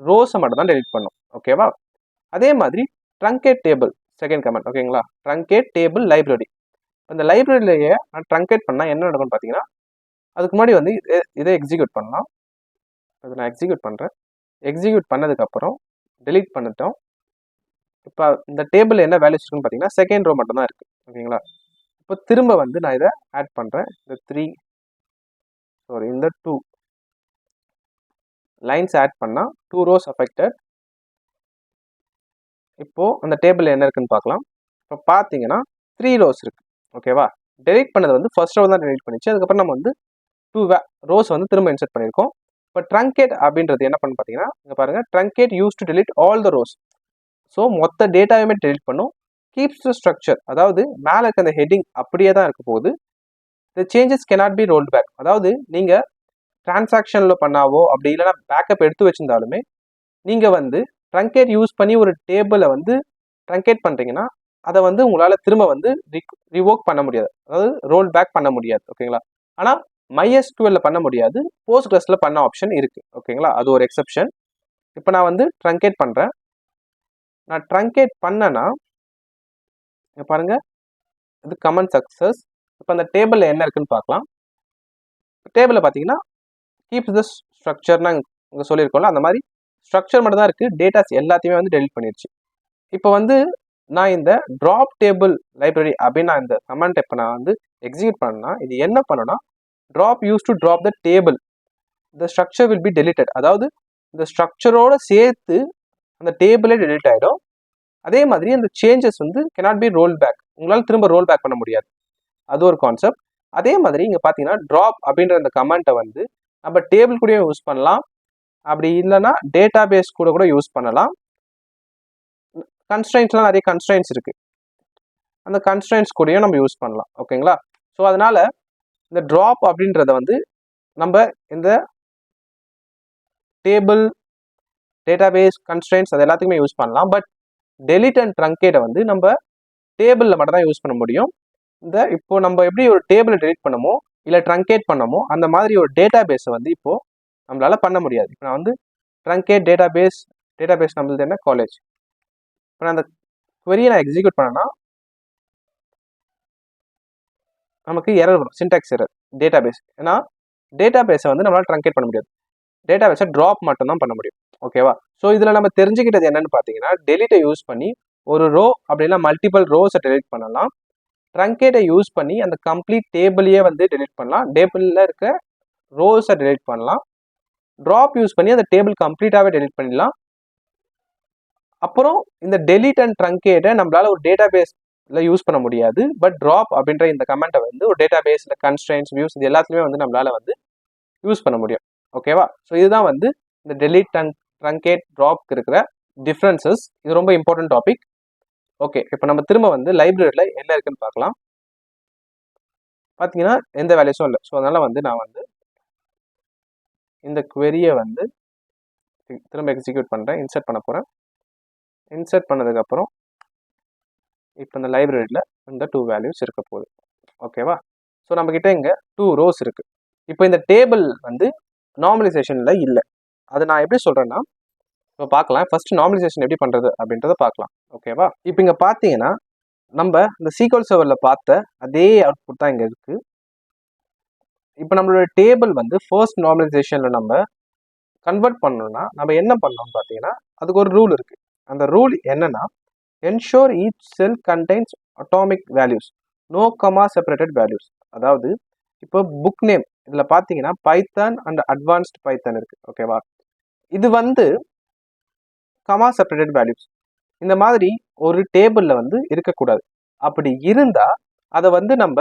ரோஸை மட்டும் தான் delete பண்ணும். ஓகேவா, அதே மாதிரி ட்ரங்கேட் டேபிள் செகண்ட் கமெண்ட். ஓகேங்களா, ட்ரங்கேட் டேபிள் லைப்ரரி. இந்த லைப்ரரியிலேயே நான் ட்ரங்கேட் பண்ணால் என்ன நடக்கும்னு பார்த்தீங்கன்னா அதுக்கு முன்னாடி வந்து இதை எக்ஸிக்யூட் பண்ணலாம். அதை நான் எக்ஸிக்யூட் பண்ணுறேன். எக்ஸிக்யூட் பண்ணதுக்கப்புறம் delete பண்ணிட்டோம். இப்போ இந்த டேபிள் என்ன வேல்யூஸ் இருக்குன்னு பார்த்தீங்கன்னா செகண்ட் ரோ மட்டும் தான் இருக்குது. ஓகேங்களா, இப்போ திரும்ப வந்து நான் இதை ஆட் பண்ணுறேன். இந்த 2 லைன்ஸ் ஆட் பண்ணால் 2 rows affected. இப்போது அந்த டேபிள் என்ன இருக்குன்னு பார்க்கலாம். இப்போ பார்த்தீங்கன்னா 3 rows இருக்குது. ஓகேவா, delete பண்ணது வந்து ஃபர்ஸ்ட் ரோ தான் delete பண்ணிச்சு. அதுக்கப்புறம் நம்ம வந்து 2 rows வந்து திரும்ப இன்சர்ட் பண்ணியிருக்கோம். இப்போ ட்ரங்கேட் அப்படின்றது என்ன பண்ணு பார்த்தீங்கன்னா இங்கே பாருங்கள், truncate use to delete all the rows. So மொத்த டேட்டாவுமே delete பண்ணும். கீப்ஸ் த ஸ்ட்ரக்சர், அதாவது மேலே இருக்க அந்த ஹெட்டிங் அப்படியே தான் இருக்க போகுது. The changes cannot be rolled back. அதாவது நீங்கள் டிரான்சாக்ஷனில் பண்ணாவோ அப்படி இல்லைனா பேக்கப் எடுத்து வச்சிருந்தாலுமே நீங்கள் வந்து ட்ரங்கேட் யூஸ் பண்ணி ஒரு டேபிளை வந்து ட்ரங்கேட் பண்ணுறீங்கன்னா அதை வந்து உங்களால் திரும்ப வந்து ரிவோக் பண்ண முடியாது, அதாவது ரோல் பேக் பண்ண முடியாது. ஓகேங்களா, ஆனால் MySQL பண்ண முடியாது, போஸ்ட்கிரஸில் பண்ண ஆப்ஷன் இருக்குது. ஓகேங்களா, அது ஒரு எக்ஸப்ஷன். இப்போ நான் வந்து ட்ரங்கேட் பண்ணுறேன். நான் ட்ரங்கேட் பண்ணேன்னா பாருங்கள் இது கமெண்ட் சக்ஸஸ். இப்போ அந்த டேபிளில் என்ன இருக்குன்னு பார்க்கலாம். டேபிளில் பார்த்தீங்கன்னா கீப்ஸ் த ஸ்ட்ரக்சர்னா இங்கே சொல்லியிருக்கோம்ல அந்த மாதிரி ஸ்ட்ரக்சர் மட்டும் தான் இருக்குது. டேட்டாஸ் எல்லாத்தையுமே வந்து delete பண்ணிடுச்சு. இப்போ வந்து நான் இந்த ட்ராப் டேபிள் லைப்ரரி அப்படின்னு நான் இந்த கமெண்ட் இப்போ நான் வந்து எக்ஸிக்யூட் பண்ணேன்னா இது என்ன பண்ணுன்னா drop use to drop the table the structure will be deleted. அதாவது இந்த ஸ்ட்ரக்சரோட சேர்த்து அந்த டேபிளே delete ஆகிடும். அதே மாதிரி அந்த சேஞ்சஸ் வந்து cannot be rolled back, உங்களால் திரும்ப ரோல் பேக் பண்ண முடியாது. அது ஒரு கான்செப்ட். அதே மாதிரி இங்கே பார்த்தீங்கன்னா ட்ராப் அப்படின்ற அந்த கமெண்ட்டை வந்து நம்ம டேபிள் கூடயும் யூஸ் பண்ணலாம், அப்படி இல்லைன்னா டேட்டா பேஸ் கூட யூஸ் பண்ணலாம். கன்ஸ்ட்ரைன்ஸ்லாம் நிறைய கன்ஸ்ட்ரைன்ஸ் இருக்குது, அந்த கன்ஸ்ட்ரைன்ஸ் கூடயும் நம்ம யூஸ் பண்ணலாம். ஓகேங்களா, ஸோ அதனால் இந்த ட்ராப் அப்படின்றத வந்து நம்ம இந்த டேபிள், டேட்டாபேஸ், கன்ஸ்ட்ரைன்ஸ் அது எல்லாத்துக்குமே யூஸ் பண்ணலாம். பட் delete அண்ட் ட்ரங்கேட்டை வந்து நம்ம டேபிளில் மட்டும் தான் யூஸ் பண்ண முடியும். இந்த இப்போ நம்ம எப்படி ஒரு டேபிளை delete பண்ணமோ இல்லை ட்ரங்கேட் பண்ணமோ அந்த மாதிரி ஒரு டேட்டாபேஸை வந்து இப்போது நம்மளால் பண்ண முடியாது. இப்போ நான் வந்து ட்ரங்கேட் டேட்டாபேஸ் நம்மளது என்ன காலேஜ். இப்போ நான் அந்த query நான் எக்ஸிக்யூட் பண்ணேன்னா நமக்கு எரர் வரும், சின்டாக்ஸ் எரர். டேட்டாபேஸ் ஏன்னா டேட்டாபேஸை வந்து நம்மளால் ட்ரங்கேட் பண்ண முடியாது, டேட்டாபேஸை ட்ராப் மட்டும் தான் பண்ண முடியும். ஓகேவா, ஸோ இதில் நம்ம தெரிஞ்சுக்கிட்டது என்னன்னு பார்த்தீங்கன்னா டெலிட்டை யூஸ் பண்ணி ஒரு ரோ அப்படின்னா மல்டிபிள் ரோஸை delete பண்ணலாம். ட்ரங்கேட்டை யூஸ் பண்ணி அந்த கம்ப்ளீட் டேபிளையே வந்து delete பண்ணலாம், டேபிளில் இருக்க ரோஸை delete பண்ணலாம். ட்ராப் யூஸ் பண்ணி அந்த டேபிள் கம்ப்ளீட்டாகவே delete பண்ணிடலாம். அப்புறம் இந்த delete அண்ட் ட்ரங்கேட்டை நம்மளால ஒரு டேட்டாபேஸில் யூஸ் பண்ண முடியாது. பட் ட்ராப் அப்படின்ற இந்த கமெண்ட்டை வந்து ஒரு டேட்டாபேஸில் கன்ஸ்ட்ரைன்ஸ், வியூஸ் இது எல்லாத்துலேயுமே வந்து நம்மளால வந்து யூஸ் பண்ண முடியும். ஓகேவா, ஸோ இதுதான் வந்து இந்த delete அண்ட் ட்ரங்கேட் ட்ராப்க்கு இருக்கிற டிஃப்ரென்சஸ். இது ரொம்ப இம்பார்ட்டன்ட் டாபிக். ஓகே, இப்போ நம்ம திரும்ப வந்து லைப்ரரியில் என்ன இருக்குன்னு பார்க்கலாம். பார்த்தீங்கன்னா எந்த வேல்யூஸும் இல்லை. ஸோ அதனால் வந்து நான் வந்து இந்த query-யை வந்து திரும்ப எக்ஸிக்யூட் பண்ணுறேன், இன்சர்ட் பண்ண போகிறேன். இன்சர்ட் பண்ணதுக்கப்புறம் இப்போ இந்த லைப்ரரியில் இந்த 2 வேல்யூஸ் இருக்க போகுது. ஓகேவா, ஸோ நம்மக்கிட்ட இங்கே 2 rows இருக்குது. இப்போ இந்த டேபிள் வந்து நார்மலைசேஷனில் இல்லை. அது நான் எப்படி சொல்கிறேன்னா இப்போ பார்க்கலாம். ஃபஸ்ட்டு நார்மலைசேஷன் எப்படி பண்ணுறது அப்படின்றத பார்க்கலாம். ஓகேவா, இப்போ இங்கே பார்த்தீங்கன்னா நம்ம இந்த SQL சர்வரில் பார்த்த அதே அவுட்புட் தான் இங்கே இருக்குது. இப்போ நம்மளோட டேபிள் வந்து ஃபர்ஸ்ட் நார்மலைசேஷனில் நம்ம கன்வெர்ட் பண்ணணும்னா நம்ம என்ன பண்ணோம்னு பார்த்தீங்கன்னா அதுக்கு ஒரு ரூல் இருக்குது. அந்த ரூல் என்னன்னா ensure each cell contains atomic values. No comma separated values. அதாவது இப்போ புக் நேம் இதில் பார்த்தீங்கன்னா பைத்தான் அண்ட் அட்வான்ஸ்டு பைத்தான் இருக்குது. ஓகேவா, இது வந்து கமா செப்பரேட்டட் வேல்யூஸ். இந்த மாதிரி ஒரு டேபிளில் வந்து இருக்கக்கூடாது. அப்படி இருந்தால் அதை வந்து நம்ம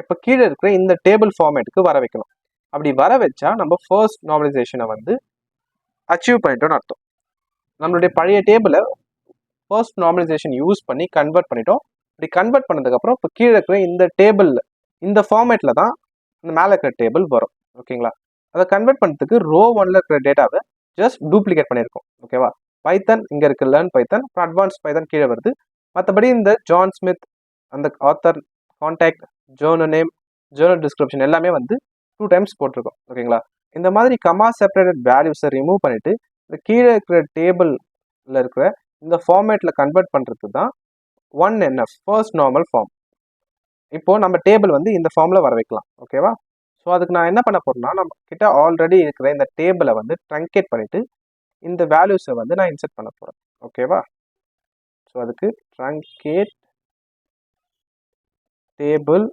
இப்போ கீழே இருக்கிற இந்த டேபிள் ஃபார்மேட்டுக்கு வர வைக்கணும். அப்படி வர வச்சா நம்ம ஃபர்ஸ்ட் நார்மலைசேஷனை வந்து அச்சீவ் பண்ணிட்டோம்னு அர்த்தம். நம்மளுடைய பழைய டேபிளை ஃபர்ஸ்ட் நார்மலைசேஷன் யூஸ் பண்ணி கன்வெர்ட் பண்ணிட்டோம். இப்படி கன்வெர்ட் பண்ணதுக்கப்புறம் இப்போ கீழே இருக்கிற இந்த டேபிளில் இந்த ஃபார்மேட்டில் தான் இந்த மேலே இருக்கிற டேபிள் வரும். ஓகேங்களா, அதை கன்வெர்ட் பண்ணுறதுக்கு ரோ 1ல் இருக்கிற டேட்டாவை ஜஸ்ட் டூப்ளிகேட் பண்ணியிருக்கோம். ஓகேவா, பைத்தன் இங்கே இருக்குது, லேர்ன் பைத்தன், அப்புறம் அட்வான்ஸ் பைத்தன் கீழே வருது. மற்றபடி இந்த ஜான் ஸ்மித், அந்த author, contact, Journal name, Journal description எல்லாமே வந்து 2 டைம்ஸ் போட்டிருக்கோம். ஓகேங்களா, இந்த மாதிரி கமா செப்பரேட்டட் வேல்யூஸை ரிமூவ் பண்ணிவிட்டு இந்த கீழே இருக்கிற டேபிளில் இருக்கிற இந்த ஃபார்மேட்டில் கன்வெர்ட் பண்ணுறதுக்கு தான் 1NF ஃபர்ஸ்ட் நார்மல் ஃபார்ம். இப்போது நம்ம டேபிள் வந்து இந்த ஃபார்மில் வர வைக்கலாம். ஓகேவா, ஸோ அதுக்கு நான் என்ன பண்ண போகிறேன்னா, நம்ம கிட்ட ஆல்ரெடி இருக்கிற இந்த டேபிளை வந்து ட்ரங்கேட் பண்ணிவிட்டு இந்த வேல்யூஸை வந்து நான் இன்சர்ட் பண்ண போகிறேன். ஓகேவா, ஸோ அதுக்கு ட்ரங்கேட் டேபிள்,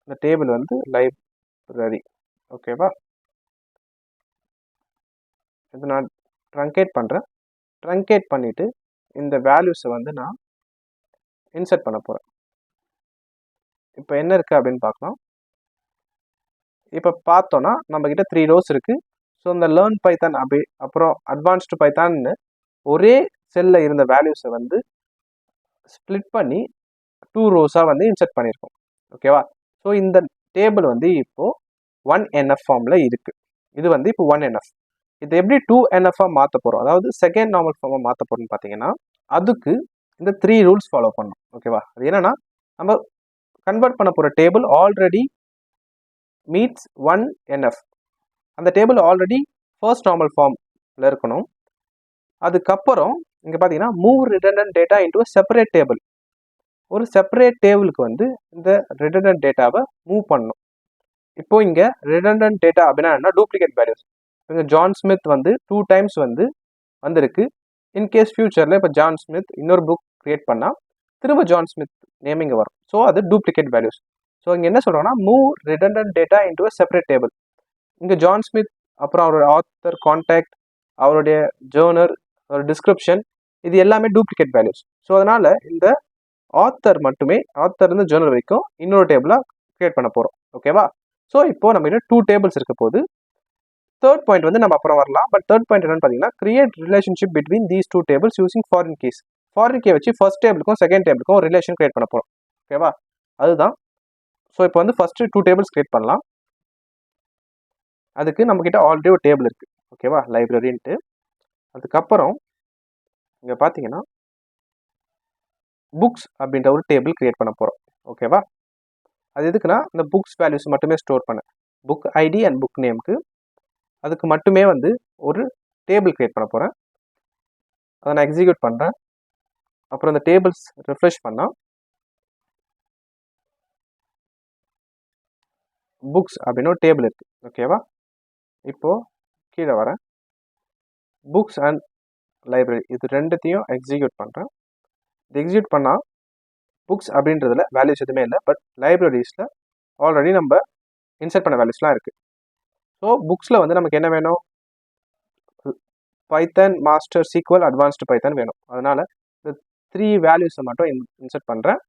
இந்த டேபிள் வந்து லைப்ரரி. ஓகேவா, இது நான் ட்ரங்கேட் பண்ணுறேன். ட்ரங்கேட் பண்ணிவிட்டு இந்த வேல்யூஸை வந்து நான் இன்சர்ட் பண்ண போகிறேன். இப்போ என்ன இருக்குது அப்படின்னு பார்க்கலாம். இப்போ பார்த்தோன்னா நம்மக்கிட்ட 3 ரோஸ் இருக்குது. ஸோ இந்த லேர்ன் பைத்தான் அப்புறம் அட்வான்ஸ்டு பைத்தான்னு ஒரே செல்லில் இருந்த வேல்யூஸை வந்து ஸ்ப்ளிட் பண்ணி 2 ரோஸாக வந்து இன்சர்ட் பண்ணியிருக்கோம். ஓகேவா, ஸோ இந்த டேபிள் வந்து இப்போது 1NF ஃபார்மில் இருக்குது. இது வந்து இப்போ 1NF. இது எப்படி 2NF-ஆக மாற்ற போகிறோம், அதாவது செகண்ட் நார்மல் ஃபார்மாக மாற்ற போகிறோம்னு பார்த்தீங்கன்னா, அதுக்கு இந்த 3 ரூல்ஸ் ஃபாலோ பண்ணணும். ஓகேவா, அது என்னென்னா, நம்ம கன்வெர்ட் பண்ண போகிற டேபிள் ஆல்ரெடி மீட்ஸ் 1NF. அந்த டேபிள் ஆல்ரெடி ஃபர்ஸ்ட் நார்மல் ஃபார்மில் இருக்கணும். அதுக்கப்புறம் இங்கே பார்த்தீங்கன்னா move redundant data into separate table. ஒரு செப்பரேட் டேபிளுக்கு வந்து இந்த ரிடண்டன்ட் டேட்டாவை மூவ் பண்ணணும். இப்போ இங்கே ரிடண்டன்ட் டேட்டா அப்படின்னா என்ன, டூப்ளிகேட் வேல்யூஸ். இங்கே ஜான் ஸ்மித் வந்து 2 டைம்ஸ் வந்து வந்திருக்கு. இன்கேஸ் ஃபியூச்சரில் இப்போ ஜான் ஸ்மித் இன்னொரு புக் கிரியேட் பண்ணால் திரும்ப ஜான் ஸ்மித் நேம் இங்கே வரும். ஸோ அது டூப்ளிகேட் வேல்யூஸ். ஸோ இங்கே என்ன சொல்கிறோன்னா, move redundant data into separate table. இங்கே ஜான் ஸ்மித், அப்புறம் அவரோட ஆத்தர், கான்டாக்ட், அவருடைய ஜேர்னல், அவரோட டிஸ்கிரிப்ஷன், இது எல்லாமே டூப்ளிகேட் வேல்யூஸ். ஸோ அதனால் இந்த ஆத்தர் மட்டுமே, ஆத்தர் இருந்து ஜேர்னல் வரைக்கும் இன்னொரு டேபிளாக கிரியேட் பண்ண போகிறோம். ஓகேவா, ஸோ இப்போது நம்ம 2 டேபிள்ஸ் இருக்க போது. தேர்ட் பாயிண்ட் வந்து நம்ம அப்புறம் வரலாம். பட் தேர்ட் பாயிண்ட் என்னன்னு பார்த்தீங்கன்னா, create relationship between these 2 tables using foreign keys. Foreign key வச்சு ஃபர்ஸ்ட் டேபிளுக்கும் செகண்ட் டேபிளுக்கும் ஒரு ரிலேஷன் கிரியேட் பண்ண போகிறோம். ஓகேவா, அதுதான். ஸோ இப்போ வந்து ஃபஸ்ட்டு 2 டேபிள்ஸ் கிரியேட் பண்ணலாம். அதுக்கு நம்மக்கிட்ட ஆல்ரெடி ஒரு டேபிள் இருக்குது. ஓகேவா, லைப்ரரின்ட்டு. அதுக்கப்புறம் இங்கே பார்த்தீங்கன்னா புக்ஸ் அப்படின்ற ஒரு டேபிள் கிரியேட் பண்ண போகிறோம். ஓகேவா, அது எதுக்குன்னா இந்த புக்ஸ் வேல்யூஸ் மட்டுமே ஸ்டோர் பண்ண, புக் ஐடி அண்ட் புக் நேமுக்கு, அதுக்கு மட்டுமே வந்து ஒரு டேபிள் கிரியேட் பண்ண போகிறேன். அதை நான் எக்ஸிக்யூட் பண்ணுறேன். அப்புறம் இந்த டேபிள்ஸ் ரிஃப்ரெஷ் பண்ணால் புக்ஸ் அப்படின்னு ஒரு டேபிள் இருக்குது. ஓகேவா, இப்போது கீழே வரேன். புக்ஸ் அண்ட் லைப்ரரி இது ரெண்டுத்தையும் எக்ஸிக்யூட் பண்ணுறேன். இது எக்ஸிக்யூட் பண்ணால் புக்ஸ் அப்படின்றதுல வேல்யூஸ் எதுவுமே இல்லை. பட் லைப்ரரிஸில் ஆல்ரெடி நம்ம இன்சர்ட் பண்ண வேல்யூஸ்லாம் இருக்குது. ஸோ புக்ஸில் வந்து நமக்கு என்ன வேணும், பைத்தன் மாஸ்டர் சீக்வல் அட்வான்ஸ்டு பைத்தன் வேணும். அதனால் இந்த 3 வேல்யூஸை மட்டும் இன்சர்ட் பண்ணுறேன்.